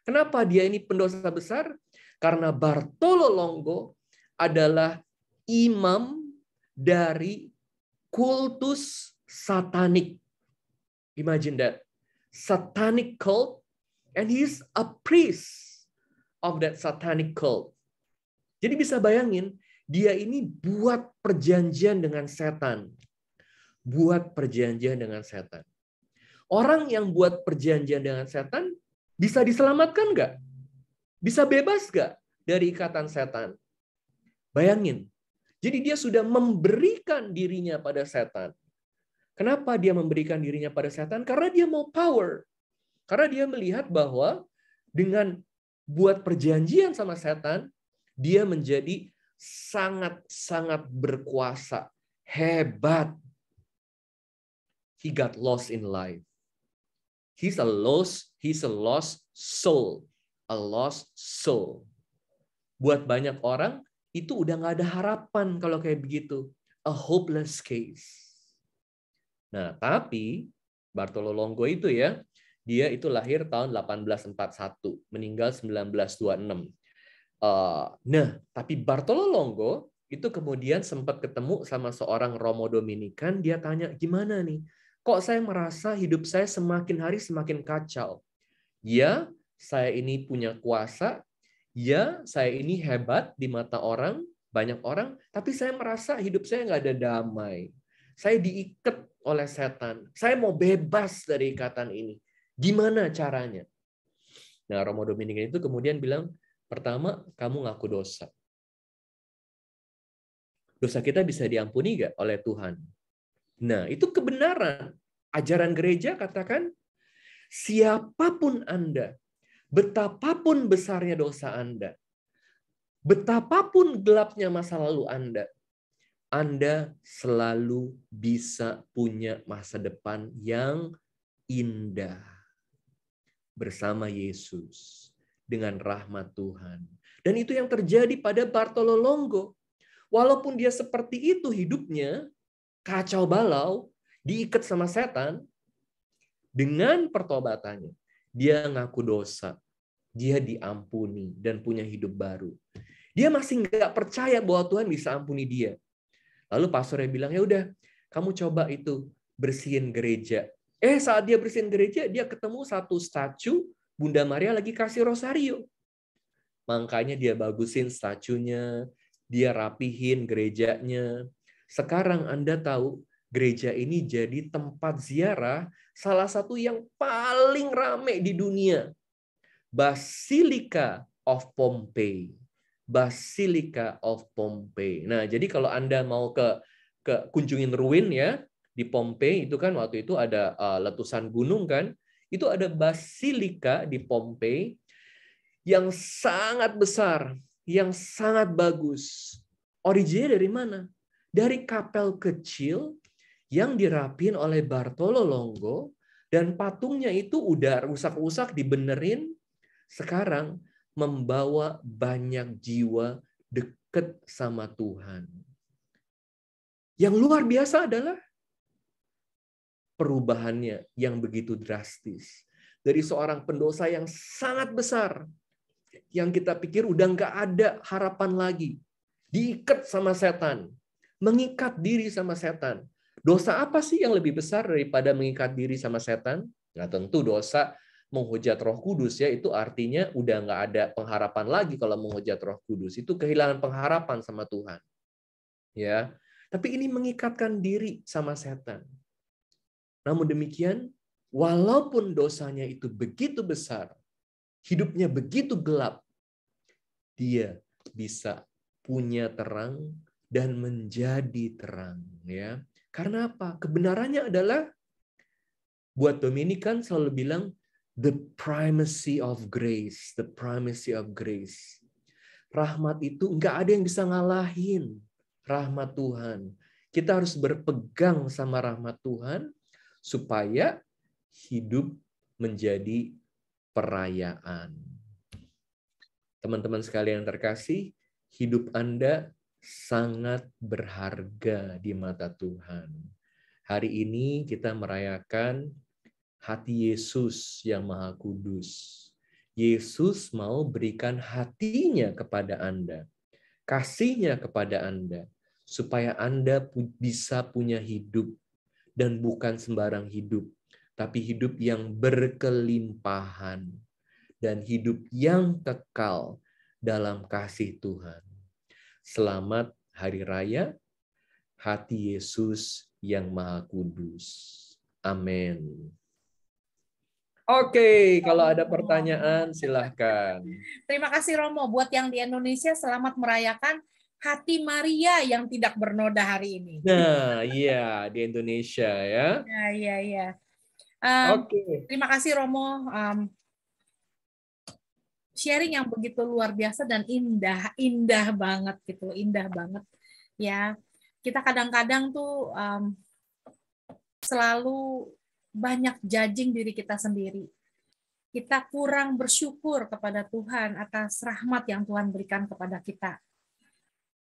Kenapa dia ini pendosa besar? Karena Bartolo Longo adalah imam dari kultus satanik. Imagine that. Satanic cult, and he's a priest of that satanic cult. Jadi bisa bayangin, dia ini buat perjanjian dengan setan. Buat perjanjian dengan setan. Orang yang buat perjanjian dengan setan bisa diselamatkan nggak? Bisa bebas nggak dari ikatan setan? Bayangin. Jadi dia sudah memberikan dirinya pada setan. Kenapa dia memberikan dirinya pada setan? Karena dia mau power. Karena dia melihat bahwa dengan buat perjanjian sama setan, dia menjadi sangat-sangat berkuasa. Hebat. He got lost in life. He's a lost soul. A lost soul. Buat banyak orang, itu udah nggak ada harapan kalau kayak begitu. A hopeless case. Nah, tapi Bartolo Longo itu ya, dia itu lahir tahun 1841, meninggal 1926. Nah, tapi Bartolo Longo itu kemudian sempat ketemu sama seorang Romo Dominikan, dia tanya, gimana nih? Kok saya merasa hidup saya semakin hari semakin kacau? Ya, saya ini punya kuasa, ya, saya ini hebat di mata orang, banyak orang, tapi saya merasa hidup saya nggak ada damai. Saya diikat oleh setan. Saya mau bebas dari ikatan ini. Gimana caranya? Nah, Romo Dominikan itu kemudian bilang, pertama, kamu ngaku dosa. Dosa kita bisa diampuni nggak oleh Tuhan? Nah, itu kebenaran. Ajaran gereja katakan, siapapun Anda, betapapun besarnya dosa Anda, betapapun gelapnya masa lalu Anda selalu bisa punya masa depan yang indah bersama Yesus dengan rahmat Tuhan. Dan itu yang terjadi pada Bartolo Longo. Walaupun dia seperti itu hidupnya, kacau balau, diikat sama setan, dengan pertobatannya, dia ngaku dosa, dia diampuni dan punya hidup baru. Dia masih nggak percaya bahwa Tuhan bisa ampuni dia. Lalu pastornya bilang, ya udah, kamu coba itu bersihin gereja. Saat dia bersihin gereja, dia ketemu satu statu Bunda Maria lagi kasih rosario. Makanya dia bagusin statunya, dia rapihin gerejanya. Sekarang Anda tahu, gereja ini jadi tempat ziarah salah satu yang paling ramai di dunia. Basilica of Pompeii. Basilica of Pompeii. Nah, jadi kalau Anda mau ke kunjungin ruin ya, di Pompeii itu kan waktu itu ada letusan gunung kan, itu ada basilika di Pompeii yang sangat besar, yang sangat bagus. Originnya dari mana? Dari kapel kecil yang dirapin oleh Bartolo Longo, dan patungnya itu udah rusak-rusak dibenerin, sekarang membawa banyak jiwa dekat sama Tuhan. Yang luar biasa adalah perubahannya yang begitu drastis. Dari seorang pendosa yang sangat besar, yang kita pikir udah nggak ada harapan lagi, diikat sama setan, mengikat diri sama setan. Dosa apa sih yang lebih besar daripada mengikat diri sama setan? Nah, tentu dosa menghujat Roh Kudus ya, itu artinya udah nggak ada pengharapan lagi kalau menghujat Roh Kudus. Itu kehilangan pengharapan sama Tuhan. Ya. Tapi ini mengikatkan diri sama setan. Namun demikian, walaupun dosanya itu begitu besar, hidupnya begitu gelap, dia bisa punya terang dan menjadi terang, ya. Karena apa? Kebenarannya adalah, buat Dominikan selalu bilang the primacy of grace, the primacy of grace. Rahmat itu nggak ada yang bisa ngalahin rahmat Tuhan. Kita harus berpegang sama rahmat Tuhan supaya hidup menjadi perayaan. Teman-teman sekalian yang terkasih, hidup Anda sangat berharga di mata Tuhan. Hari ini kita merayakan hati Yesus yang Maha Kudus. Yesus mau berikan hatinya kepada Anda, kasihnya kepada Anda, supaya Anda bisa punya hidup, dan bukan sembarang hidup, tapi hidup yang berkelimpahan, dan hidup yang kekal dalam kasih Tuhan. Selamat Hari Raya Hati Yesus yang Maha Kudus. Amin. Oke, kalau ada pertanyaan silahkan. Terima kasih Romo. Buat yang di Indonesia, selamat merayakan Hati Maria yang tidak bernoda hari ini. Nah, iya di Indonesia ya. Iya. Oke. Terima kasih Romo. Sharing yang begitu luar biasa dan indah banget gitu, indah banget. Ya, kita kadang-kadang tuh selalu banyak judging diri kita sendiri. Kita kurang bersyukur kepada Tuhan atas rahmat yang Tuhan berikan kepada kita.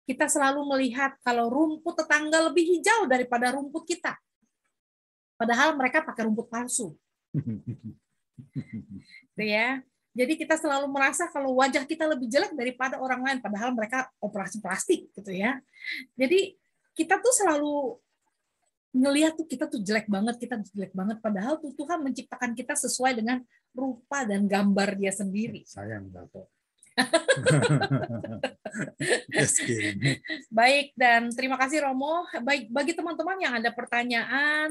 Kita selalu melihat kalau rumput tetangga lebih hijau daripada rumput kita. Padahal mereka pakai rumput palsu. Gitu ya. Jadi kita selalu merasa kalau wajah kita lebih jelek daripada orang lain, padahal mereka operasi plastik gitu ya. Jadi kita tuh selalu ngelihat tuh kita tuh jelek banget, padahal tuh Tuhan menciptakan kita sesuai dengan rupa dan gambar Dia sendiri. Sayang Bapak. Baik, dan terima kasih Romo. Baik, bagi teman-teman yang ada pertanyaan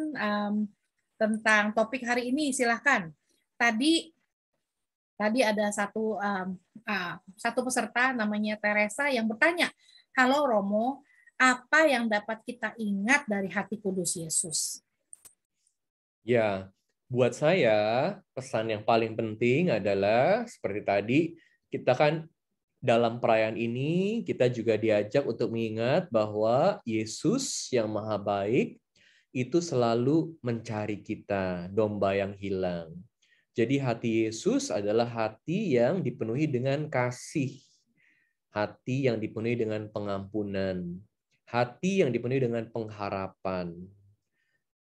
tentang topik hari ini, silahkan. Tadi ada satu peserta namanya Teresa yang bertanya, halo Romo, apa yang dapat kita ingat dari hati kudus Yesus? Ya, buat saya pesan yang paling penting adalah seperti tadi, kita kan dalam perayaan ini kita juga diajak untuk mengingat bahwa Yesus yang Maha Baik itu selalu mencari kita, domba yang hilang. Jadi hati Yesus adalah hati yang dipenuhi dengan kasih, hati yang dipenuhi dengan pengampunan, hati yang dipenuhi dengan pengharapan,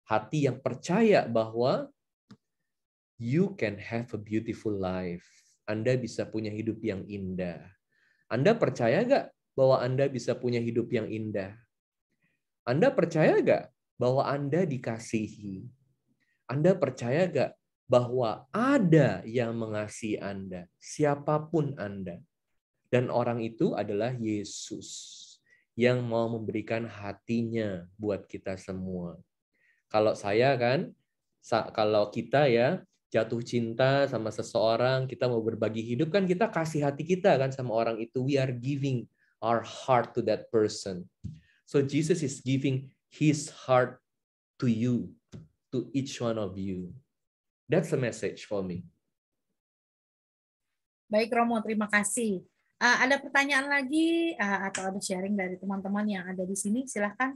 hati yang percaya bahwa you can have a beautiful life. Anda bisa punya hidup yang indah. Anda percaya nggak bahwa Anda bisa punya hidup yang indah? Anda percaya nggak bahwa Anda dikasihi? Anda percaya nggak bahwa ada yang mengasihi Anda, siapapun Anda? Dan orang itu adalah Yesus yang mau memberikan hatinya buat kita semua. Kalau saya kan, kalau kita ya, jatuh cinta sama seseorang, kita mau berbagi hidup, kan kita kasih hati kita kan sama orang itu. We are giving our heart to that person. So Jesus is giving his heart to you, to each one of you. That's the message for me. Baik Romo, terima kasih. Ada pertanyaan lagi atau ada sharing dari teman-teman yang ada di sini? Silahkan.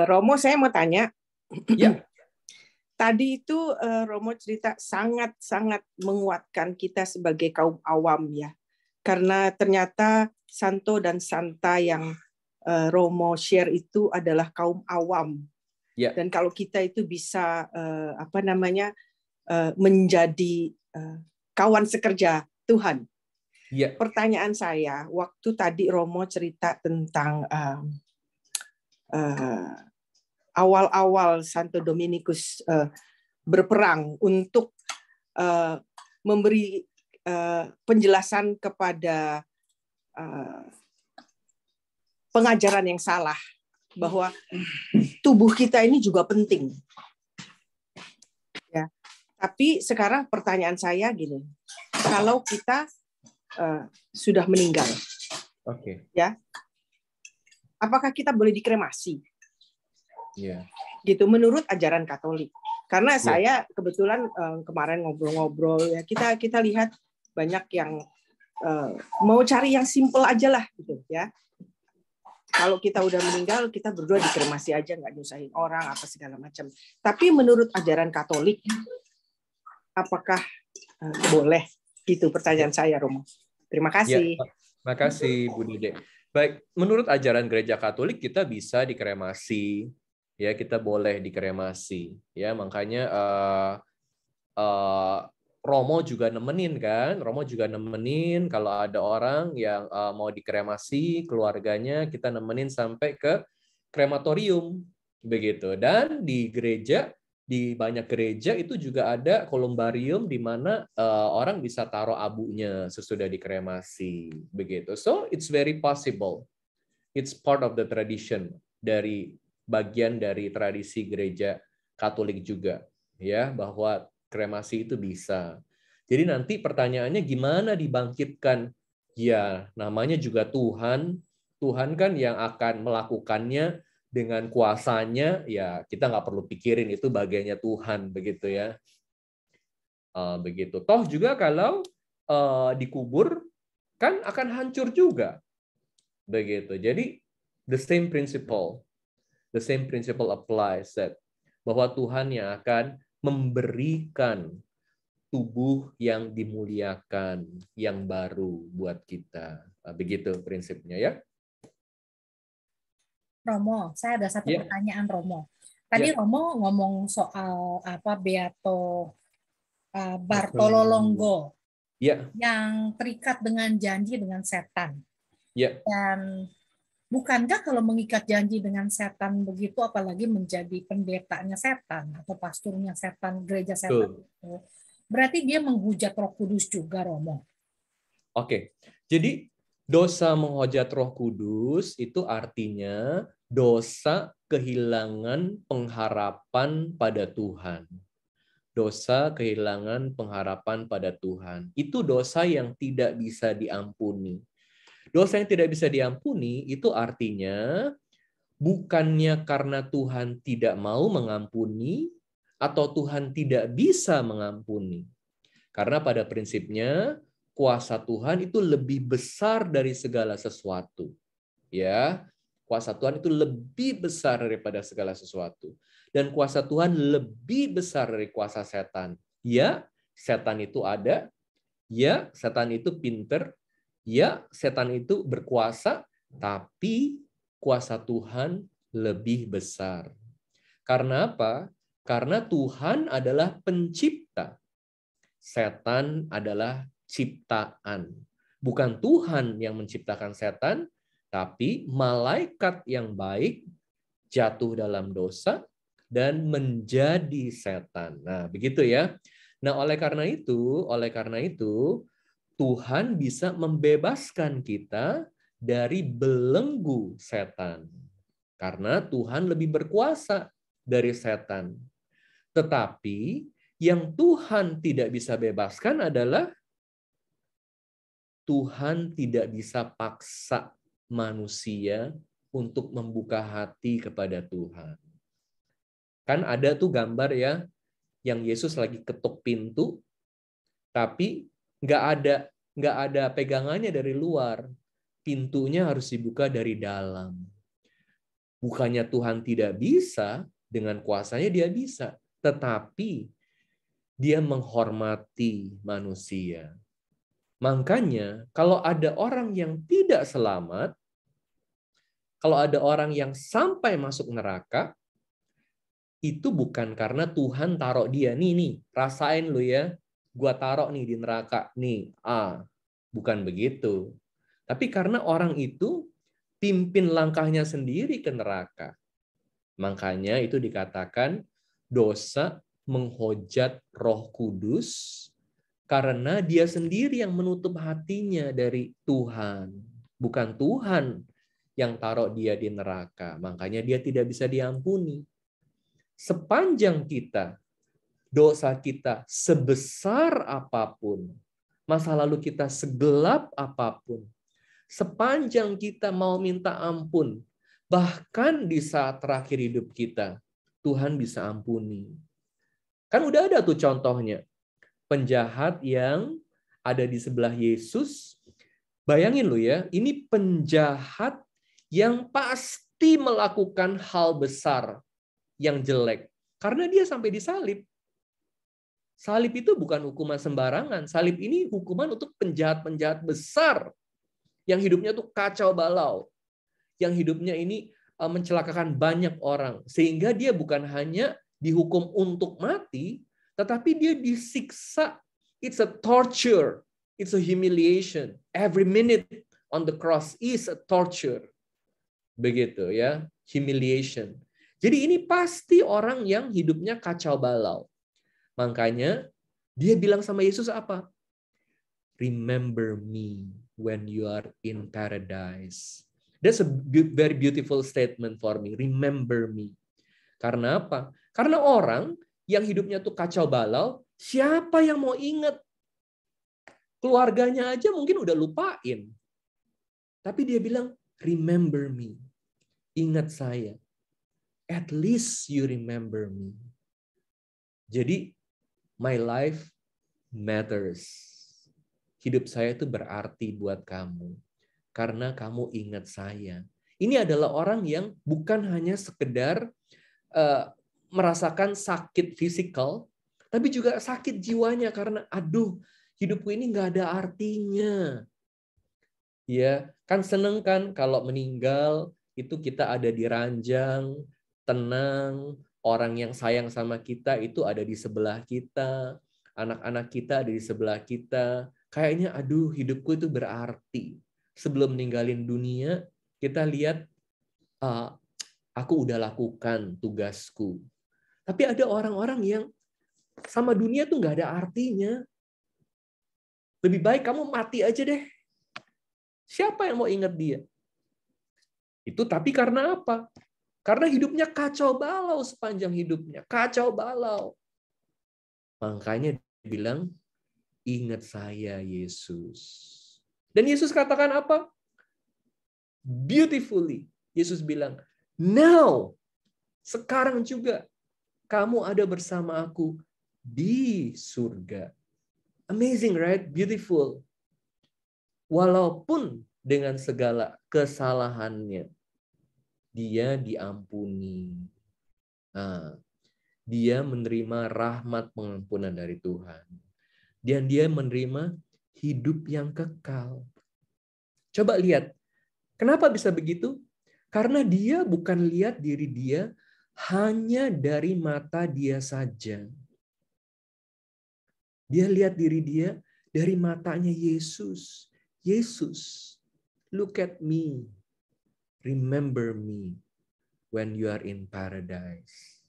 Romo, saya mau tanya. Ya. Tadi itu Romo cerita sangat-sangat menguatkan kita sebagai kaum awam ya. Karena ternyata Santo dan Santa yang Romo share itu adalah kaum awam. Ya. Dan kalau kita itu bisa menjadi kawan sekerja Tuhan. Ya. Pertanyaan saya, waktu tadi Romo cerita tentang awal-awal Santo Dominikus berperang untuk memberi penjelasan kepada pengajaran yang salah, bahwa tubuh kita ini juga penting. Ya. Tapi sekarang pertanyaan saya gini, kalau kita sudah meninggal, ya, apakah kita boleh dikremasi? Yeah. Gitu menurut ajaran Katolik. Karena saya kebetulan kemarin ngobrol-ngobrol ya, kita lihat banyak yang mau cari yang simple aja lah gitu ya. Kalau kita udah meninggal, kita berdua dikremasi aja, nggak nyusahin orang apa segala macam. Tapi menurut ajaran Katolik, apakah boleh? Gitu pertanyaan saya, Romo. Terima kasih. Ya, terima kasih Bu Dede. Baik, menurut ajaran Gereja Katolik kita bisa dikremasi. Ya, kita boleh dikremasi. Ya, makanya Romo juga nemenin kan. Romo juga nemenin kalau ada orang yang mau dikremasi, keluarganya kita nemenin sampai ke krematorium begitu. Dan di gereja, di banyak gereja itu juga ada kolumbarium di mana orang bisa taruh abunya sesudah dikremasi begitu. So it's very possible. It's part of the tradition, dari bagian dari tradisi gereja Katolik juga ya, bahwa kremasi itu bisa. Jadi nanti pertanyaannya gimana dibangkitkan? Ya, namanya juga Tuhan. Tuhan kan yang akan melakukannya dengan kuasanya, ya kita nggak perlu pikirin itu bagiannya Tuhan begitu ya. Begitu. Toh juga kalau dikubur kan akan hancur juga. Begitu. Jadi the same principle applies, that bahwa Tuhan yang akan memberikan tubuh yang dimuliakan, yang baru buat kita. Begitu prinsipnya ya. Romo, saya ada satu pertanyaan Romo. Tadi Romo ngomong soal Beato Bartolo Longo yang terikat dengan janji dengan setan. Dan bukankah kalau mengikat janji dengan setan begitu, apalagi menjadi pendetanya setan atau pasturnya setan, gereja setan itu, berarti dia menghujat Roh Kudus juga, Romo? Oke, jadi dosa menghujat Roh Kudus itu artinya dosa kehilangan pengharapan pada Tuhan. Dosa kehilangan pengharapan pada Tuhan. Itu dosa yang tidak bisa diampuni. Dosa yang tidak bisa diampuni itu artinya bukannya karena Tuhan tidak mau mengampuni atau Tuhan tidak bisa mengampuni. Karena pada prinsipnya kuasa Tuhan itu lebih besar dari segala sesuatu. Ya, kuasa Tuhan itu lebih besar daripada segala sesuatu. Dan kuasa Tuhan lebih besar dari kuasa setan. Ya, setan itu ada. Ya, setan itu pinter. Ya, setan itu berkuasa. Tapi kuasa Tuhan lebih besar. Karena apa? Karena Tuhan adalah pencipta. Setan adalah ciptaan. Bukan Tuhan yang menciptakan setan, tapi malaikat yang baik jatuh dalam dosa dan menjadi setan. Nah, begitu ya. Nah, oleh karena itu Tuhan bisa membebaskan kita dari belenggu setan. Karena Tuhan lebih berkuasa dari setan. Tetapi Yang Tuhan tidak bisa bebaskan adalah Tuhan tidak bisa paksa manusia untuk membuka hati kepada Tuhan. Kan ada tuh gambar ya, yang Yesus lagi ketuk pintu, tapi nggak ada pegangannya dari luar. Pintunya harus dibuka dari dalam. Bukannya Tuhan tidak bisa, dengan kuasanya dia bisa. Tetapi dia menghormati manusia. Makanya kalau ada orang yang tidak selamat, kalau ada orang yang sampai masuk neraka, itu bukan karena Tuhan taruh dia, nih, rasain lu ya, gua taruh nih di neraka, nih, bukan begitu. Tapi karena orang itu pimpin langkahnya sendiri ke neraka. Makanya itu dikatakan dosa menghujat Roh Kudus karena dia sendiri yang menutup hatinya dari Tuhan. Bukan Tuhan yang taruh dia di neraka. Makanya dia tidak bisa diampuni. Sepanjang dosa kita sebesar apapun, masa lalu kita segelap apapun, sepanjang kita mau minta ampun, bahkan di saat terakhir hidup kita, Tuhan bisa ampuni. Kan udah ada tuh contohnya. Penjahat yang ada di sebelah Yesus, bayangin lo ya, ini penjahat yang pasti melakukan hal besar yang jelek. Karena dia sampai disalib. Salib itu bukan hukuman sembarangan. Salib ini hukuman untuk penjahat-penjahat besar. Yang hidupnya tuh kacau balau. Yang hidupnya ini mencelakakan banyak orang. Sehingga dia bukan hanya dihukum untuk mati, tetapi dia disiksa. It's a torture. It's a humiliation. Every minute on the cross is a torture. Begitu ya, humiliation. Jadi ini pasti orang yang hidupnya kacau balau. Makanya dia bilang sama Yesus apa? Remember me when you are in paradise. That's a very beautiful statement for me. Remember me. Karena apa? Karena orang yang hidupnya tuh kacau balau, siapa yang mau ingat? Keluarganya aja mungkin udah lupain. Tapi dia bilang, remember me. Ingat saya. At least you remember me. Jadi, my life matters. Hidup saya itu berarti buat kamu. Karena kamu ingat saya. Ini adalah orang yang bukan hanya sekedar merasakan sakit fisikal, tapi juga sakit jiwanya karena, aduh, hidupku ini nggak ada artinya. Ya, kan seneng kan kalau meninggal itu kita ada di ranjang, tenang, orang yang sayang sama kita itu ada di sebelah kita, anak-anak kita ada di sebelah kita. Kayaknya aduh hidupku itu berarti. Sebelum ninggalin dunia, kita lihat aku udah lakukan tugasku. Tapi ada orang-orang yang sama dunia tuh nggak ada artinya. Lebih baik kamu mati aja deh. Siapa yang mau ingat dia? Itu tapi karena apa? Karena hidupnya kacau balau sepanjang hidupnya. Kacau balau. Makanya dia bilang, ingat saya Yesus. Dan Yesus katakan apa? Beautifully. Yesus bilang, now, sekarang juga kamu ada bersama aku di surga. Amazing, right? Beautiful. Walaupun dengan segala kesalahannya, dia diampuni. Nah, dia menerima rahmat pengampunan dari Tuhan. Dan dia menerima hidup yang kekal. Coba lihat, kenapa bisa begitu? Karena dia bukan lihat diri dia hanya dari mata dia saja. Dia lihat diri dia dari matanya Yesus. Yesus, look at me. Remember me when you are in paradise.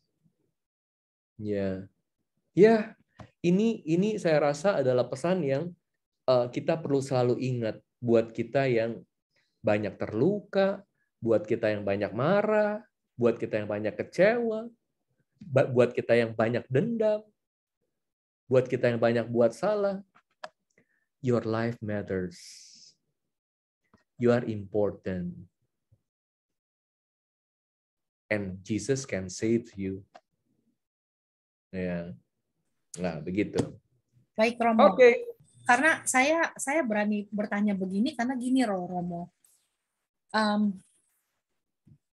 Ya, ini saya rasa adalah pesan yang kita perlu selalu ingat buat kita yang banyak terluka, buat kita yang banyak marah, buat kita yang banyak kecewa, buat kita yang banyak dendam. buat kita yang banyak buat salah, your life matters. You are important. And Jesus can save you. Ya. Nah, begitu. Baik, Romo. Oke. Karena saya berani bertanya begini karena gini, Romo.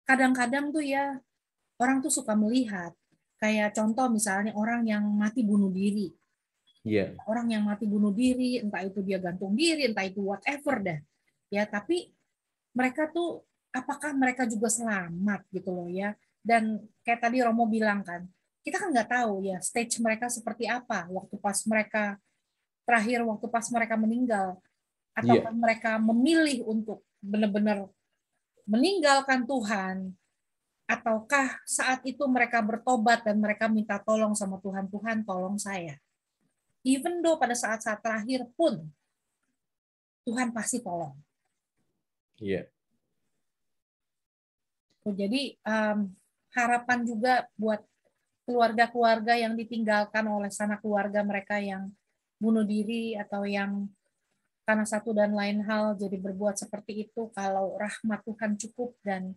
Kadang-kadang tuh ya orang tuh suka melihat kayak contoh misalnya orang yang mati bunuh diri. Iya. Orang yang mati bunuh diri, entah itu dia gantung diri, entah itu whatever dah. Ya, tapi mereka tuh apakah mereka juga selamat gitu loh ya. Dan kayak tadi Romo bilang kan, kita kan nggak tahu ya stage mereka seperti apa waktu pas mereka terakhir, waktu pas mereka meninggal, ataukah mereka memilih untuk benar-benar meninggalkan Tuhan, ataukah saat itu mereka bertobat dan mereka minta tolong sama Tuhan, Tuhan tolong saya. Even though pada saat-saat terakhir pun Tuhan pasti tolong. Iya. Jadi harapan juga buat keluarga-keluarga yang ditinggalkan oleh sanak keluarga mereka yang bunuh diri atau yang karena satu dan lain hal jadi berbuat seperti itu, kalau rahmat Tuhan cukup dan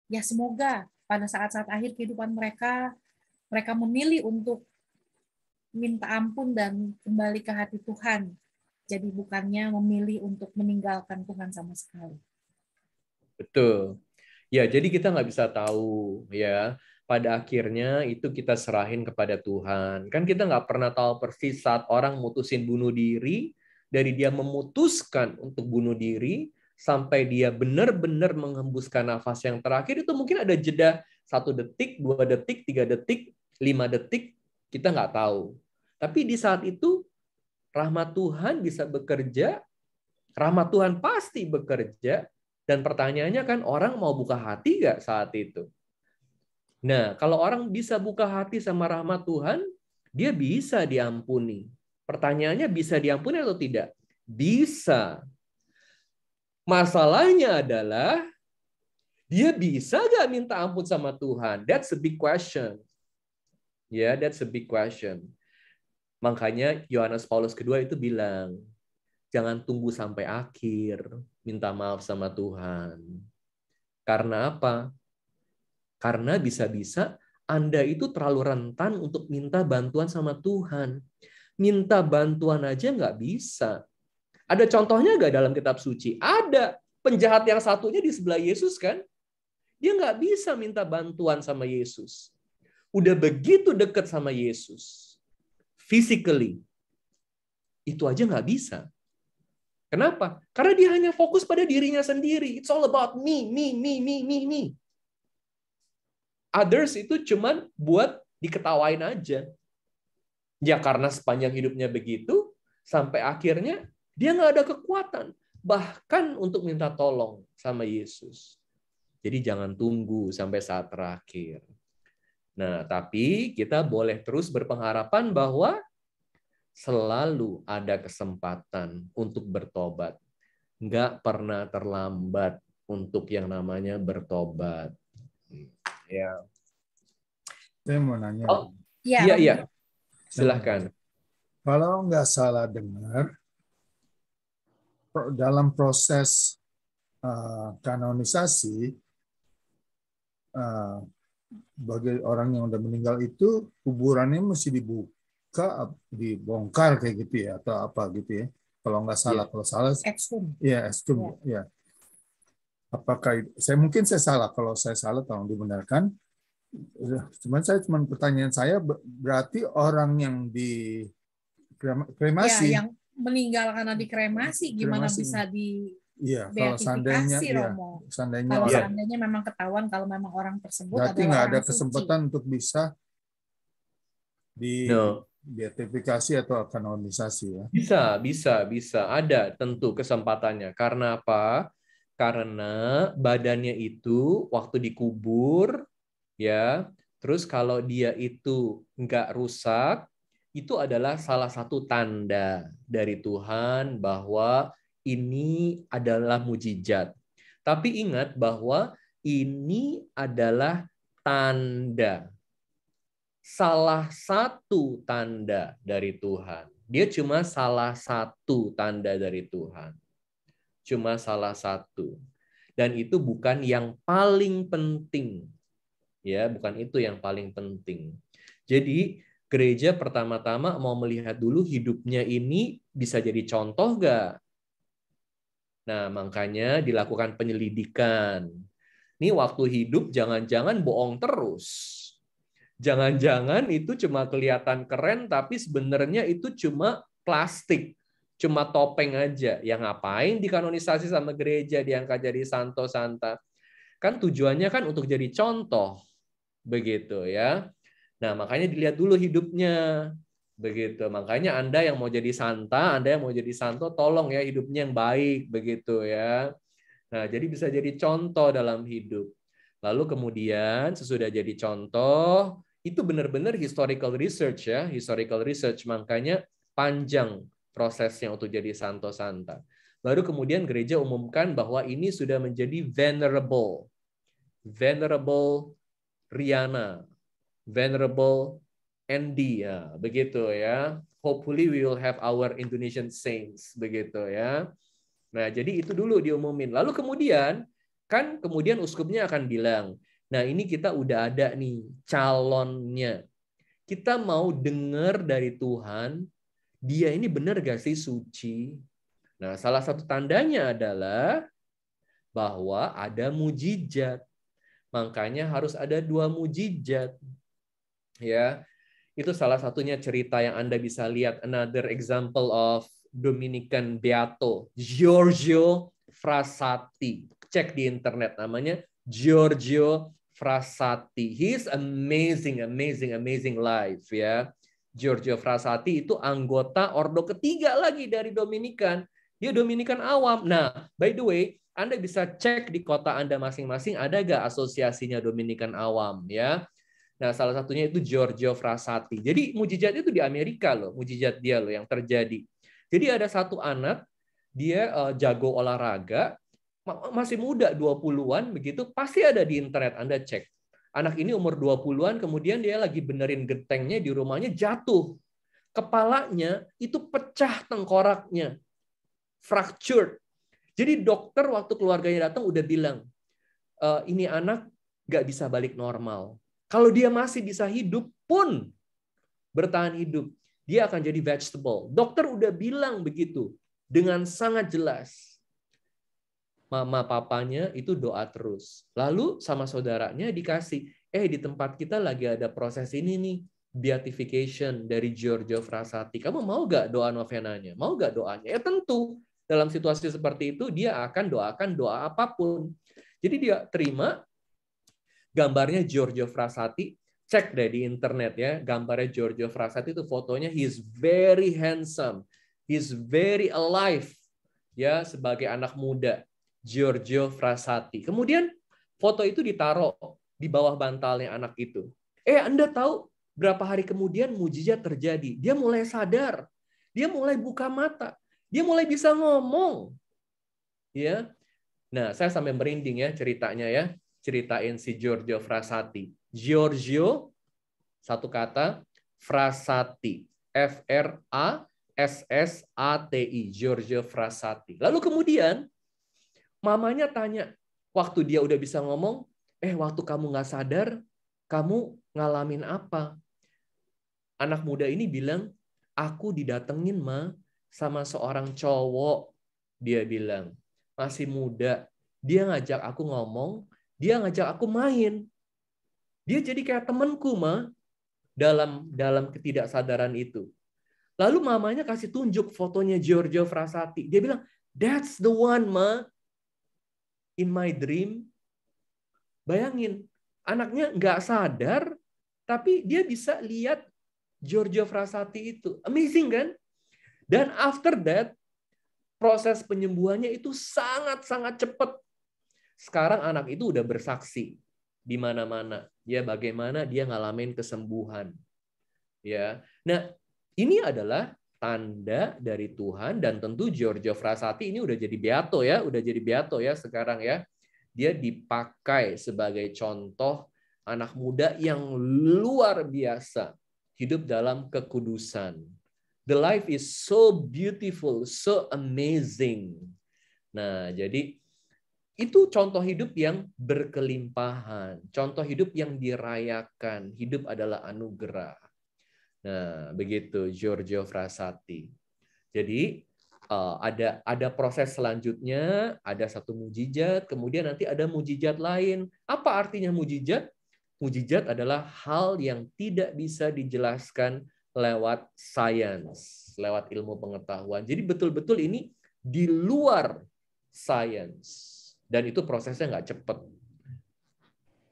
ya semoga pada saat-saat akhir kehidupan mereka memilih untuk minta ampun dan kembali ke hati Tuhan. Jadi bukannya memilih untuk meninggalkan Tuhan sama sekali. Betul. Ya, jadi kita nggak bisa tahu ya. Pada akhirnya itu kita serahin kepada Tuhan. Kan kita nggak pernah tahu persis saat orang mutusin bunuh diri, dari dia memutuskan untuk bunuh diri, sampai dia benar-benar menghembuskan nafas yang terakhir, itu mungkin ada jeda 1 detik, 2 detik, 3 detik, 5 detik, kita nggak tahu. Tapi di saat itu, rahmat Tuhan bisa bekerja, rahmat Tuhan pasti bekerja, dan pertanyaannya kan orang mau buka hati nggak saat itu? Nah, kalau orang bisa buka hati sama rahmat Tuhan, dia bisa diampuni. Pertanyaannya bisa diampuni atau tidak? Bisa. Masalahnya adalah, dia bisa nggak minta ampun sama Tuhan? That's a big question. Ya, that's a big question. Makanya Yohanes Paulus kedua itu bilang, jangan tunggu sampai akhir minta maaf sama Tuhan. Karena apa? Karena bisa-bisa Anda itu terlalu rentan untuk minta bantuan sama Tuhan. Minta bantuan aja nggak bisa. Ada contohnya nggak dalam kitab suci? Ada. Penjahat yang satunya di sebelah Yesus kan? Dia nggak bisa minta bantuan sama Yesus. Udah begitu dekat sama Yesus. Physically. Itu aja nggak bisa. Kenapa? Karena dia hanya fokus pada dirinya sendiri. It's all about me. Others itu cuman buat diketawain aja. Ya karena sepanjang hidupnya begitu, sampai akhirnya dia nggak ada kekuatan. Bahkan untuk minta tolong sama Yesus. Jadi jangan tunggu sampai saat terakhir. Nah, tapi kita boleh terus berpengharapan bahwa selalu ada kesempatan untuk bertobat. Nggak pernah terlambat untuk yang namanya bertobat. Ya. Saya mau nanya. Oh, iya. Silahkan. Kalau nggak salah dengar, dalam proses kanonisasi, bagi orang yang udah meninggal itu kuburannya mesti dibongkar kayak gitu ya, atau apa gitu ya? Kalau nggak salah, kalau salah, Exhum. ya exhum, ya. Apakah mungkin saya salah? Kalau saya salah, tolong dibenarkan. Cuman pertanyaan saya, berarti orang yang di kremasi, ya, yang meninggal karena dikremasi, gimana bisa kalau seandainya, Romo? Kalau seandainya memang ketahuan kalau memang orang tersebut berarti adalah nggak ada orang kesempatan suci. untuk bisa beatifikasi atau kanonisasi ya? Bisa. Ada tentu kesempatannya. Karena apa? Karena badannya itu waktu dikubur, ya, terus kalau dia itu nggak rusak, itu adalah salah satu tanda dari Tuhan bahwa ini adalah mujizat. Tapi ingat bahwa ini adalah tanda. salah satu tanda dari Tuhan. Dia cuma salah satu tanda dari Tuhan. Cuma salah satu. Dan itu bukan yang paling penting. Ya, bukan itu yang paling penting. Jadi, gereja pertama-tama mau melihat dulu hidupnya ini bisa jadi contoh nggak? Nah, makanya dilakukan penyelidikan. Ini waktu hidup jangan-jangan bohong terus. Jangan-jangan itu cuma kelihatan keren, tapi sebenarnya itu cuma plastik. Cuma topeng aja. Yang ngapain dikanonisasi sama gereja, diangkat jadi santo santa. Kan tujuannya kan untuk jadi contoh. Begitu ya. Nah, makanya dilihat dulu hidupnya. Begitu. Makanya Anda yang mau jadi santa, Anda yang mau jadi santo, tolong ya hidupnya yang baik. Begitu ya. Nah, jadi bisa jadi contoh dalam hidup. Lalu kemudian sesudah jadi contoh, itu benar-benar historical research ya. Historical research, makanya panjang prosesnya untuk jadi santo santa. Baru kemudian gereja umumkan bahwa ini sudah menjadi venerable. Venerable Riana, Venerable Andy, ya, begitu ya. Hopefully we will have our Indonesian saints, begitu ya. Nah, jadi itu dulu diumumin. Lalu kemudian uskupnya akan bilang, nah ini kita udah ada nih calonnya. Kita mau dengar dari Tuhan, dia ini benar gak sih suci? Nah, salah satu tandanya adalah bahwa ada mujizat. Makanya harus ada 2 mujizat. Ya. Itu salah satunya cerita yang Anda bisa lihat, another example of Dominican Beato, Giorgio Frassati. Cek di internet namanya Giorgio Frassati. He's amazing life ya. Giorgio Frassati itu anggota ordo ketiga lagi dari Dominikan. Dia Dominikan awam. Nah, by the way, Anda bisa cek di kota Anda masing-masing ada nggak asosiasinya Dominikan awam ya. Nah, salah satunya itu Giorgio Frassati. Jadi mujizat itu di Amerika loh, mujizat dia loh yang terjadi. Jadi ada satu anak, dia jago olahraga, masih muda 20-an begitu, pasti ada di internet Anda cek. Anak ini umur 20-an, kemudian dia lagi benerin gentengnya di rumahnya, jatuh. Kepalanya itu pecah tengkoraknya. Fractured. Jadi dokter waktu keluarganya datang udah bilang, ini anak nggak bisa balik normal. Kalau dia masih bisa hidup pun bertahan hidup, dia akan jadi vegetable. Dokter udah bilang begitu dengan sangat jelas. Mama papanya itu doa terus. Lalu sama saudaranya dikasih, di tempat kita lagi ada proses ini nih, beatification dari Giorgio Frassati. Kamu mau nggak doa novenanya? Mau nggak doanya? Ya tentu. Dalam situasi seperti itu, dia akan doakan doa apapun. Jadi dia terima gambarnya Giorgio Frassati. Cek deh di internet ya, gambarnya Giorgio Frassati itu fotonya, he's very handsome. He's very alive. Ya, sebagai anak muda. Giorgio Frassati. Kemudian foto itu ditaruh di bawah bantalnya anak itu. Anda tahu berapa hari kemudian mujizat terjadi. Dia mulai sadar. Dia mulai buka mata. Dia mulai bisa ngomong. Ya. Nah, saya sampai merinding ya ceritanya ya. Ceritain si Giorgio Frassati. Giorgio, satu kata, Frassati. Frassati. Giorgio Frassati. Lalu kemudian, mamanya tanya, waktu dia udah bisa ngomong, waktu kamu nggak sadar, kamu ngalamin apa? Anak muda ini bilang, aku didatengin, Ma, sama seorang cowok. Dia bilang, masih muda. Dia ngajak aku ngomong, dia ngajak aku main. Dia jadi kayak temanku, Ma, dalam ketidaksadaran itu. Lalu mamanya kasih tunjuk fotonya Giorgio Frassati. Dia bilang, that's the one, Ma. In my dream. Bayangin, anaknya nggak sadar, tapi dia bisa lihat Giorgio Frassati itu. Amazing kan? Dan after that, proses penyembuhannya itu sangat-sangat cepat. Sekarang anak itu udah bersaksi di mana-mana. Ya, bagaimana dia ngalamin kesembuhan. Ya. Nah, ini adalah tanda dari Tuhan, dan tentu Giorgio Frassati ini udah jadi beato ya, sekarang ya. Dia dipakai sebagai contoh anak muda yang luar biasa, hidup dalam kekudusan. The life is so beautiful, so amazing. Nah, jadi itu contoh hidup yang berkelimpahan, contoh hidup yang dirayakan. Hidup adalah anugerah. Nah, begitu Giorgio Frassati. Jadi ada proses selanjutnya, ada satu mujizat, kemudian nanti ada mujizat lain. Apa artinya mujizat? Mujizat adalah hal yang tidak bisa dijelaskan lewat sains, lewat ilmu pengetahuan. Jadi betul-betul ini di luar sains. Dan itu prosesnya nggak cepat.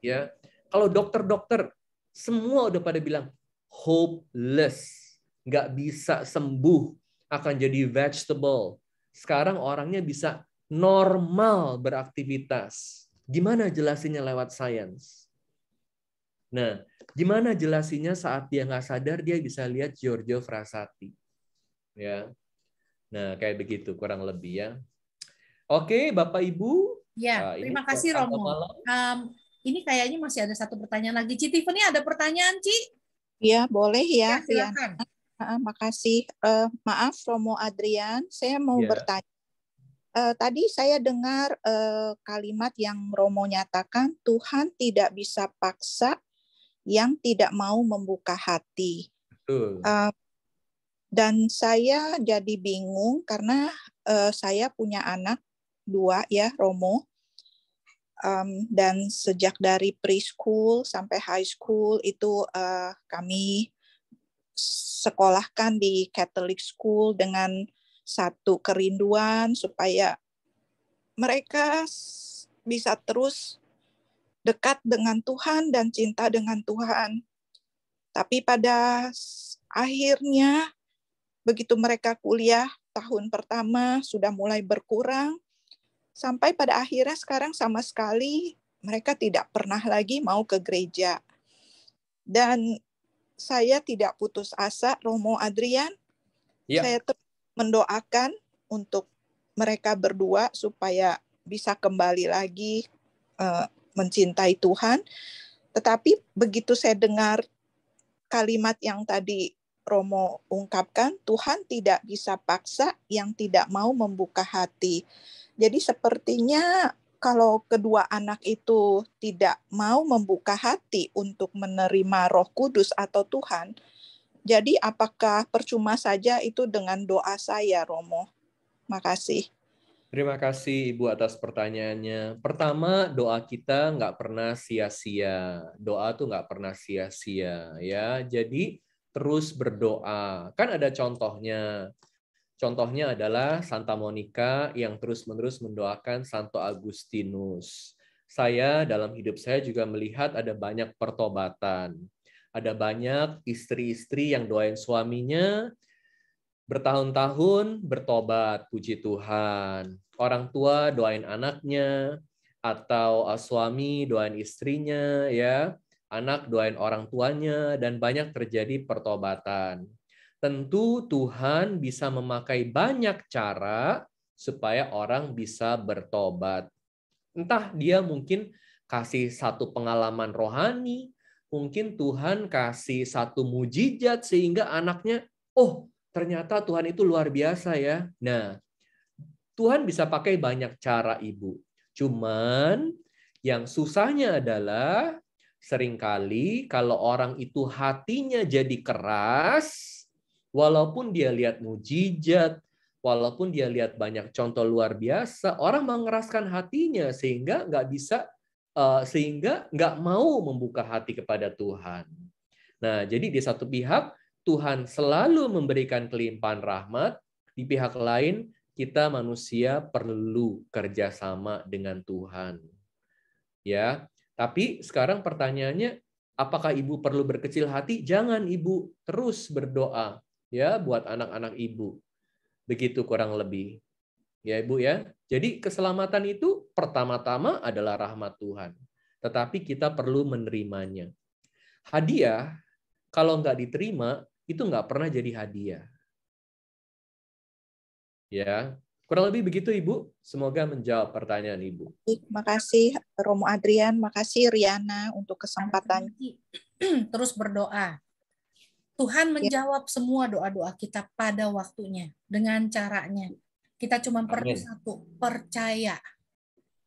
Ya, kalau dokter-dokter semua udah pada bilang hopeless, nggak bisa sembuh, akan jadi vegetable. Sekarang orangnya bisa normal beraktivitas. Gimana jelasinnya lewat sains? Nah, gimana jelasinnya saat dia nggak sadar dia bisa lihat Giorgio Frassati, ya. Nah, kayak begitu kurang lebih ya. Oke, Bapak Ibu. Ya, Ini terima kasih Romo. Ini kayaknya masih ada satu pertanyaan lagi. Ci Tiffany ada pertanyaan, Ci? Ya, boleh ya. Ya, silakan. Makasih. Maaf, Romo Adrian, saya mau Ya. bertanya. Tadi saya dengar kalimat yang Romo nyatakan, Tuhan tidak bisa paksa yang tidak mau membuka hati. Betul. Dan saya jadi bingung karena saya punya anak 2 ya, Romo. Dan sejak dari preschool sampai high school itu kami sekolahkan di Catholic school dengan satu kerinduan supaya mereka bisa terus dekat dengan Tuhan dan cinta dengan Tuhan. Tapi pada akhirnya begitu mereka kuliah tahun pertama sudah mulai berkurang, sampai pada akhirnya sekarang sama sekali mereka tidak pernah lagi mau ke gereja. Dan saya tidak putus asa, Romo Adrian. Ya. Saya terus mendoakan untuk mereka berdua supaya bisa kembali lagi mencintai Tuhan. Tetapi begitu saya dengar kalimat yang tadi Romo ungkapkan, Tuhan tidak bisa paksa yang tidak mau membuka hati. Jadi sepertinya kalau kedua anak itu tidak mau membuka hati untuk menerima Roh Kudus atau Tuhan, jadi apakah percuma saja itu dengan doa saya, Romo? Makasih. Terima kasih Ibu atas pertanyaannya. Pertama, doa kita nggak pernah sia-sia. Doa tuh nggak pernah sia-sia, ya. Jadi terus berdoa. Kan ada contohnya. Contohnya adalah Santa Monica yang terus-menerus mendoakan Santo Agustinus. Saya dalam hidup saya juga melihat ada banyak pertobatan. Ada banyak istri-istri yang doain suaminya, bertahun-tahun bertobat, puji Tuhan. Orang tua doain anaknya, atau suami doain istrinya, ya. Anak doain orang tuanya, dan banyak terjadi pertobatan. Tentu Tuhan bisa memakai banyak cara supaya orang bisa bertobat. Entah dia mungkin kasih satu pengalaman rohani, mungkin Tuhan kasih satu mujizat sehingga anaknya, oh, ternyata Tuhan itu luar biasa ya. Nah, Tuhan bisa pakai banyak cara, Ibu. Cuman yang susahnya adalah seringkali kalau orang itu hatinya jadi keras, walaupun dia lihat mujizat, walaupun dia lihat banyak contoh luar biasa, orang mengeraskan hatinya sehingga nggak mau membuka hati kepada Tuhan. Nah, jadi di satu pihak Tuhan selalu memberikan kelimpahan rahmat, di pihak lain kita manusia perlu kerjasama dengan Tuhan. Ya, tapi sekarang pertanyaannya, apakah Ibu perlu berkecil hati? Jangan, Ibu, terus berdoa ya buat anak-anak Ibu. Begitu kurang lebih. Ya, Ibu ya. Jadi keselamatan itu pertama-tama adalah rahmat Tuhan. Tetapi kita perlu menerimanya. Hadiah kalau nggak diterima itu nggak pernah jadi hadiah. Ya, Kurang lebih begitu, Ibu. Semoga menjawab pertanyaan Ibu. Terima kasih Romo Adrian, makasih Riana untuk kesempatan. Terus berdoa. Tuhan menjawab semua doa-doa kita pada waktunya dengan caranya. Kita cuma perlu Amin. satu, percaya.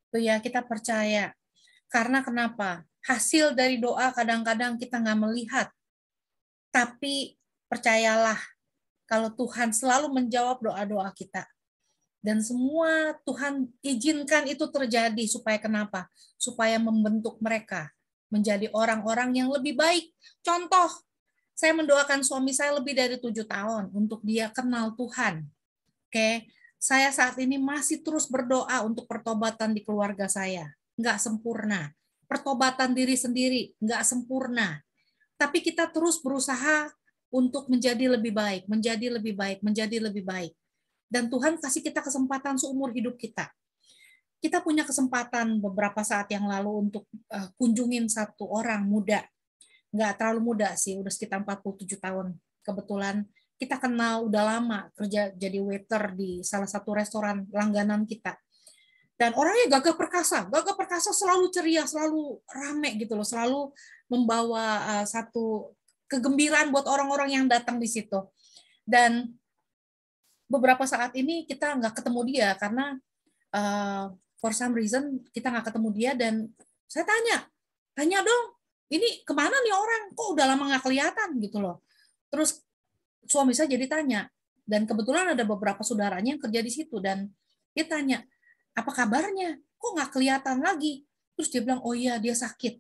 Tuh ya, kita percaya. Karena kenapa? Hasil dari doa kadang-kadang kita nggak melihat. Tapi percayalah kalau Tuhan selalu menjawab doa-doa kita. Dan semua Tuhan izinkan itu terjadi supaya kenapa? Supaya membentuk mereka menjadi orang-orang yang lebih baik. Contoh, saya mendoakan suami saya lebih dari 7 tahun untuk dia kenal Tuhan. Oke, saya saat ini masih terus berdoa untuk pertobatan di keluarga saya. Nggak sempurna. Pertobatan diri sendiri nggak sempurna. Tapi kita terus berusaha untuk menjadi lebih baik, menjadi lebih baik, menjadi lebih baik. Dan Tuhan kasih kita kesempatan seumur hidup kita. Kita punya kesempatan beberapa saat yang lalu untuk kunjungin satu orang muda. Nggak terlalu muda sih, udah sekitar 47 tahun. Kebetulan kita kenal udah lama, kerja jadi waiter di salah satu restoran langganan kita. Dan orangnya gagah perkasa selalu ceria, selalu rame gitu loh, selalu membawa satu kegembiraan buat orang-orang yang datang di situ. Dan beberapa saat ini kita nggak ketemu dia karena for some reason kita nggak ketemu dia, dan saya tanya dong, ini kemana nih orang, kok udah lama nggak kelihatan gitu loh. Terus suami saya jadi tanya, dan kebetulan ada beberapa saudaranya yang kerja di situ, dan dia tanya, apa kabarnya, kok nggak kelihatan lagi. Terus dia bilang, oh iya dia sakit,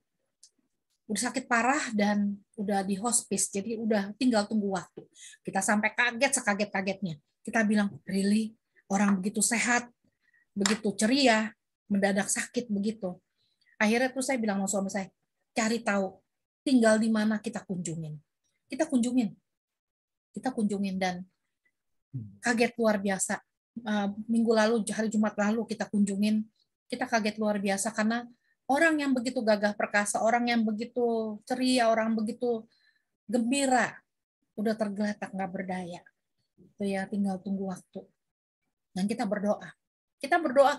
udah sakit parah dan udah di hospice, jadi udah tinggal tunggu waktu. Kita sampai kaget, sekaget-kagetnya. Kita bilang, really? Orang begitu sehat, begitu ceria, mendadak sakit begitu. Akhirnya terus saya bilang sama suami saya, cari tahu, tinggal di mana kita kunjungin. Kita kunjungin dan kaget luar biasa. Minggu lalu, hari Jumat lalu kita kunjungin, kita kaget luar biasa karena orang yang begitu gagah perkasa, orang yang begitu ceria, orang begitu gembira, udah tergeletak nggak berdaya. Itu ya, tinggal tunggu waktu. Dan kita berdoa,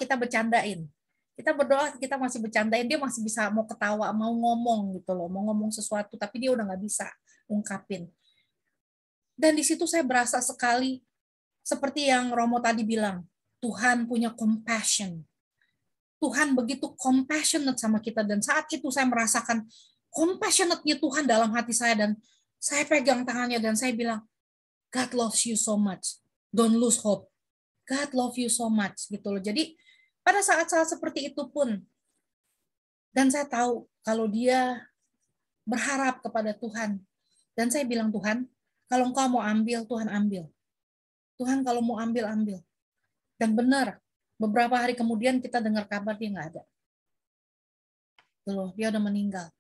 kita bercandain. Kita berdoa, kita masih bercandain, dia masih bisa mau ketawa, mau ngomong gitu loh, mau ngomong sesuatu, tapi dia udah nggak bisa ungkapin. Dan di situ saya berasa sekali, seperti yang Romo tadi bilang, Tuhan punya compassion. Tuhan begitu compassionate sama kita, dan saat itu saya merasakan compassionate-nya Tuhan dalam hati saya, dan saya pegang tangannya dan saya bilang, God loves you so much. Don't lose hope. God love you so much gitu loh. Jadi pada saat-saat seperti itu pun, dan saya tahu kalau dia berharap kepada Tuhan, dan saya bilang, Tuhan, kalau Engkau mau ambil, Tuhan ambil. Tuhan kalau mau ambil, ambil. Dan benar, beberapa hari kemudian kita dengar kabar dia nggak ada. Tuh, dia udah meninggal.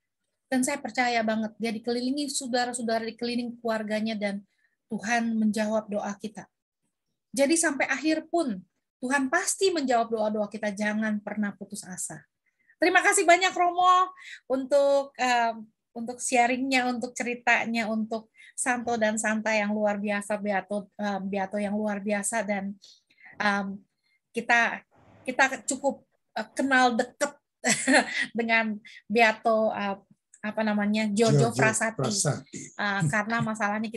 Dan saya percaya banget, dia dikelilingi saudara-saudara, dikelilingi keluarganya, dan Tuhan menjawab doa kita. Jadi sampai akhir pun, Tuhan pasti menjawab doa-doa kita, jangan pernah putus asa. Terima kasih banyak Romo untuk sharingnya, untuk ceritanya, untuk Santo dan Santa yang luar biasa, Beato yang luar biasa, dan kita cukup kenal dekat dengan Beato Giorgio Frassati. Karena masalahnya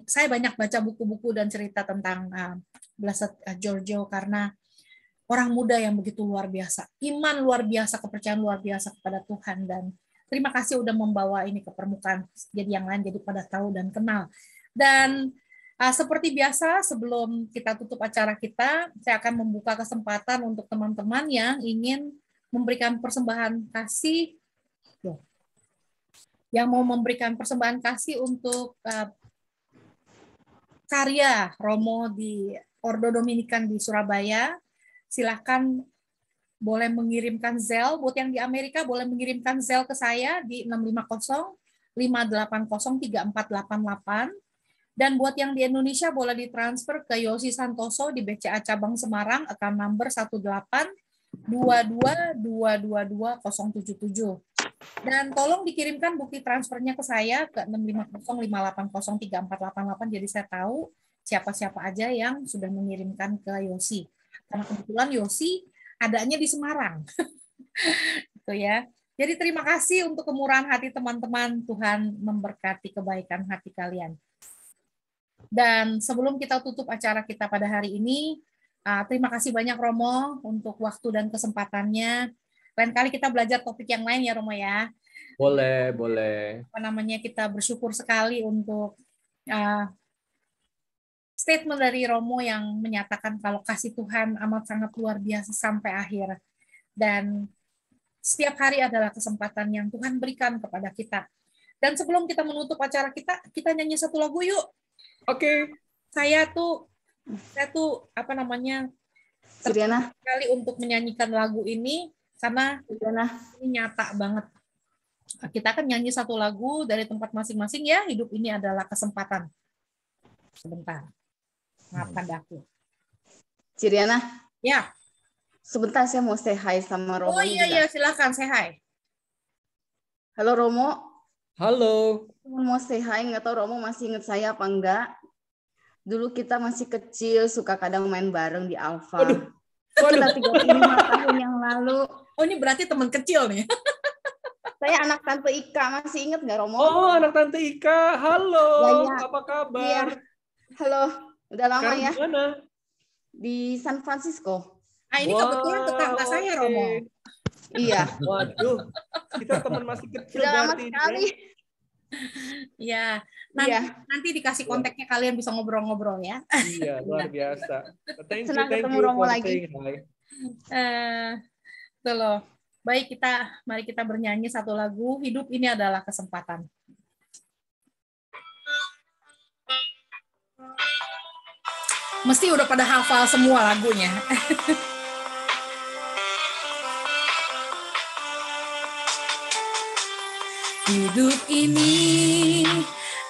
saya banyak baca buku-buku dan cerita tentang Blessed Giorgio, karena orang muda yang begitu luar biasa, iman luar biasa, kepercayaan luar biasa kepada Tuhan, dan terima kasih udah membawa ini ke permukaan, jadi yang lain jadi pada tahu dan kenal. Dan seperti biasa, sebelum kita tutup acara kita, saya akan membuka kesempatan untuk teman-teman yang ingin memberikan persembahan kasih, yang mau memberikan persembahan kasih untuk karya Romo di Ordo Dominikan di Surabaya. Silakan boleh mengirimkan Zelle. Buat yang di Amerika boleh mengirimkan Zelle ke saya di 650-580-3488. Dan buat yang di Indonesia boleh ditransfer ke Yosi Santoso di BCA Cabang Semarang, account number 1822222077. Dan tolong dikirimkan bukti transfernya ke saya ke 650-580-3488, jadi saya tahu siapa-siapa aja yang sudah mengirimkan ke Yosi. Karena kebetulan Yosi adanya di Semarang. Gitu ya. Jadi terima kasih untuk kemurahan hati teman-teman. Tuhan memberkati kebaikan hati kalian. Dan sebelum kita tutup acara kita pada hari ini, terima kasih banyak Romo untuk waktu dan kesempatannya. Lain kali kita belajar topik yang lain ya Romo ya. Boleh. Kita bersyukur sekali untuk statement dari Romo yang menyatakan kalau kasih Tuhan amat sangat luar biasa sampai akhir. Dan setiap hari adalah kesempatan yang Tuhan berikan kepada kita. Dan sebelum kita menutup acara kita nyanyi satu lagu yuk. Oke. Saya tuh Ciriana sekali untuk menyanyikan lagu ini karena ini nyata banget. Kita akan nyanyi satu lagu dari tempat masing-masing ya. Hidup ini adalah kesempatan. Sebentar. Maafkan aku. Ciriana. Ya. Sebentar saya mau say hi sama Romo. Oh iya, silakan say hi. Halo Romo. Halo. Mau say hi, nggak tahu Romo masih ingat saya apa enggak. Dulu kita masih kecil, suka kadang main bareng di Alfa. Sudah 35 tahun yang lalu. Oh ini berarti teman kecil nih. Saya anak Tante Ika, masih ingat nggak Romo? Oh anak Tante Ika, halo. Ya. Apa kabar? Iya. Halo, udah lama sekarang ya. Di mana? Di San Francisco. Ini kebetulan tetangga saya, Romo. Iya. Waduh, kita teman masih kecil. Sudah lama sekali. Ya, nanti dikasih kontaknya kalian bisa ngobrol-ngobrol ya. Iya, luar biasa. Senang ketemu Romo lagi. Tuh loh. Baik, mari kita bernyanyi satu lagu. Hidup ini adalah kesempatan. Mesti udah pada hafal semua lagunya. Hidup ini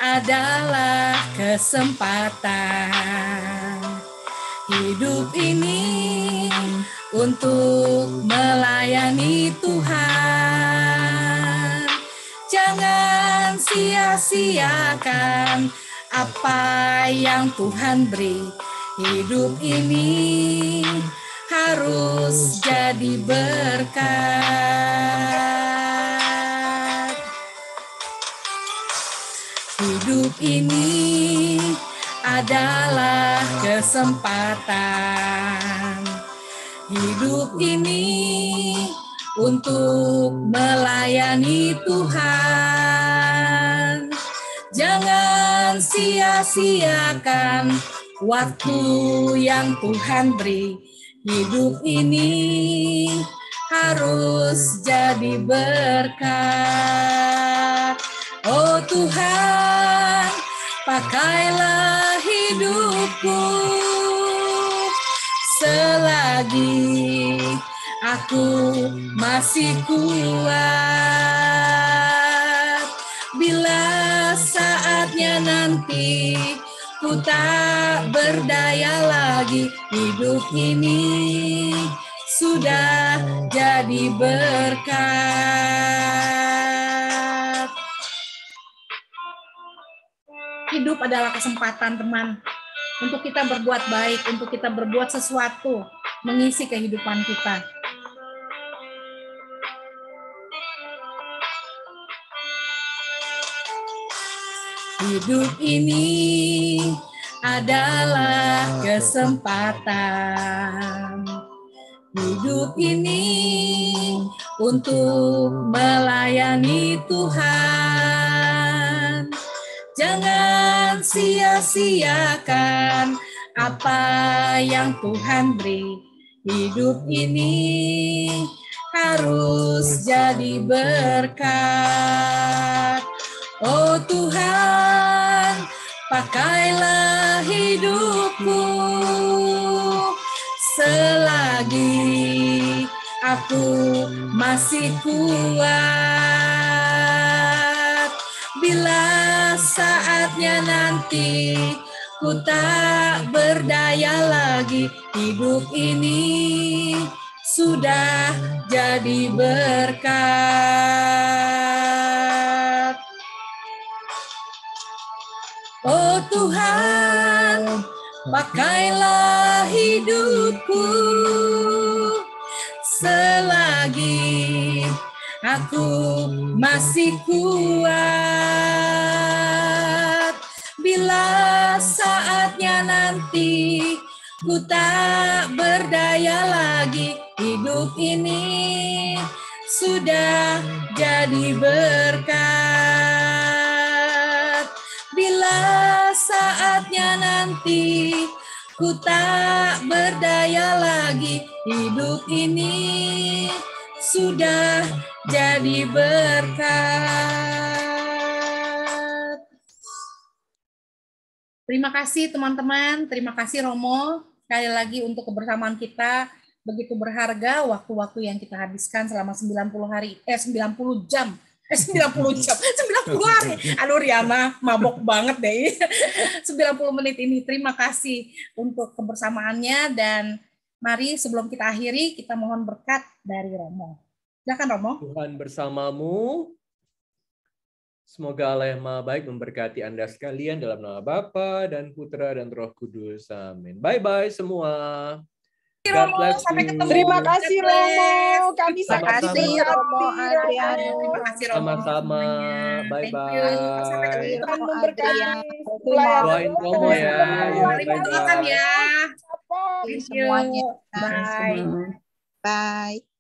adalah kesempatan. Hidup ini untuk melayani Tuhan. Jangan sia-siakan apa yang Tuhan beri. Hidup ini harus jadi berkat. Hidup ini adalah kesempatan. Hidup ini untuk melayani Tuhan. Jangan sia-siakan waktu yang Tuhan beri. Hidup ini harus jadi berkat. Oh Tuhan, pakailah hidupku selagi aku masih kuat. Bila saatnya nanti ku tak berdaya lagi, hidup ini sudah jadi berkat. Hidup adalah kesempatan, teman, untuk kita berbuat baik, untuk kita berbuat sesuatu, mengisi kehidupan kita. Hidup ini adalah kesempatan. Hidup ini untuk melayani Tuhan. Jangan sia-siakan apa yang Tuhan beri. Hidup ini harus jadi berkat. Oh Tuhan, pakailah hidupku selagi aku masih kuat. Bila saatnya nanti ku tak berdaya lagi, hidup ini sudah jadi berkat. Oh Tuhan, pakailah hidupku selagi aku masih kuat. Bila saatnya nanti ku tak berdaya lagi, hidup ini sudah jadi berkat. Bila saatnya nanti ku tak berdaya lagi, hidup ini sudah jadi berkat. Terima kasih teman-teman, terima kasih Romo sekali lagi untuk kebersamaan kita. Begitu berharga waktu-waktu yang kita habiskan selama 90 jam. 90 hari. Aduh Riana, mabok banget deh. 90 menit ini. Terima kasih untuk kebersamaannya, dan mari sebelum kita akhiri, kita mohon berkat dari Romo. Silakan Romo. Tuhan bersamamu. Semoga Allah yang Maha Baik memberkati Anda sekalian dalam nama Bapa dan Putra dan Roh Kudus. Amin. Bye-bye semua. God bless Sampai you. ketemu. Terima kasih Romo. Kami sangat Romo berkati. Terima kasih Romo. Sama-sama. Bye-bye. Sampai ketemu. Tuhan memberkati. Doain Romo ya. Terima kasih ya. Semuanya. Bye. Bye.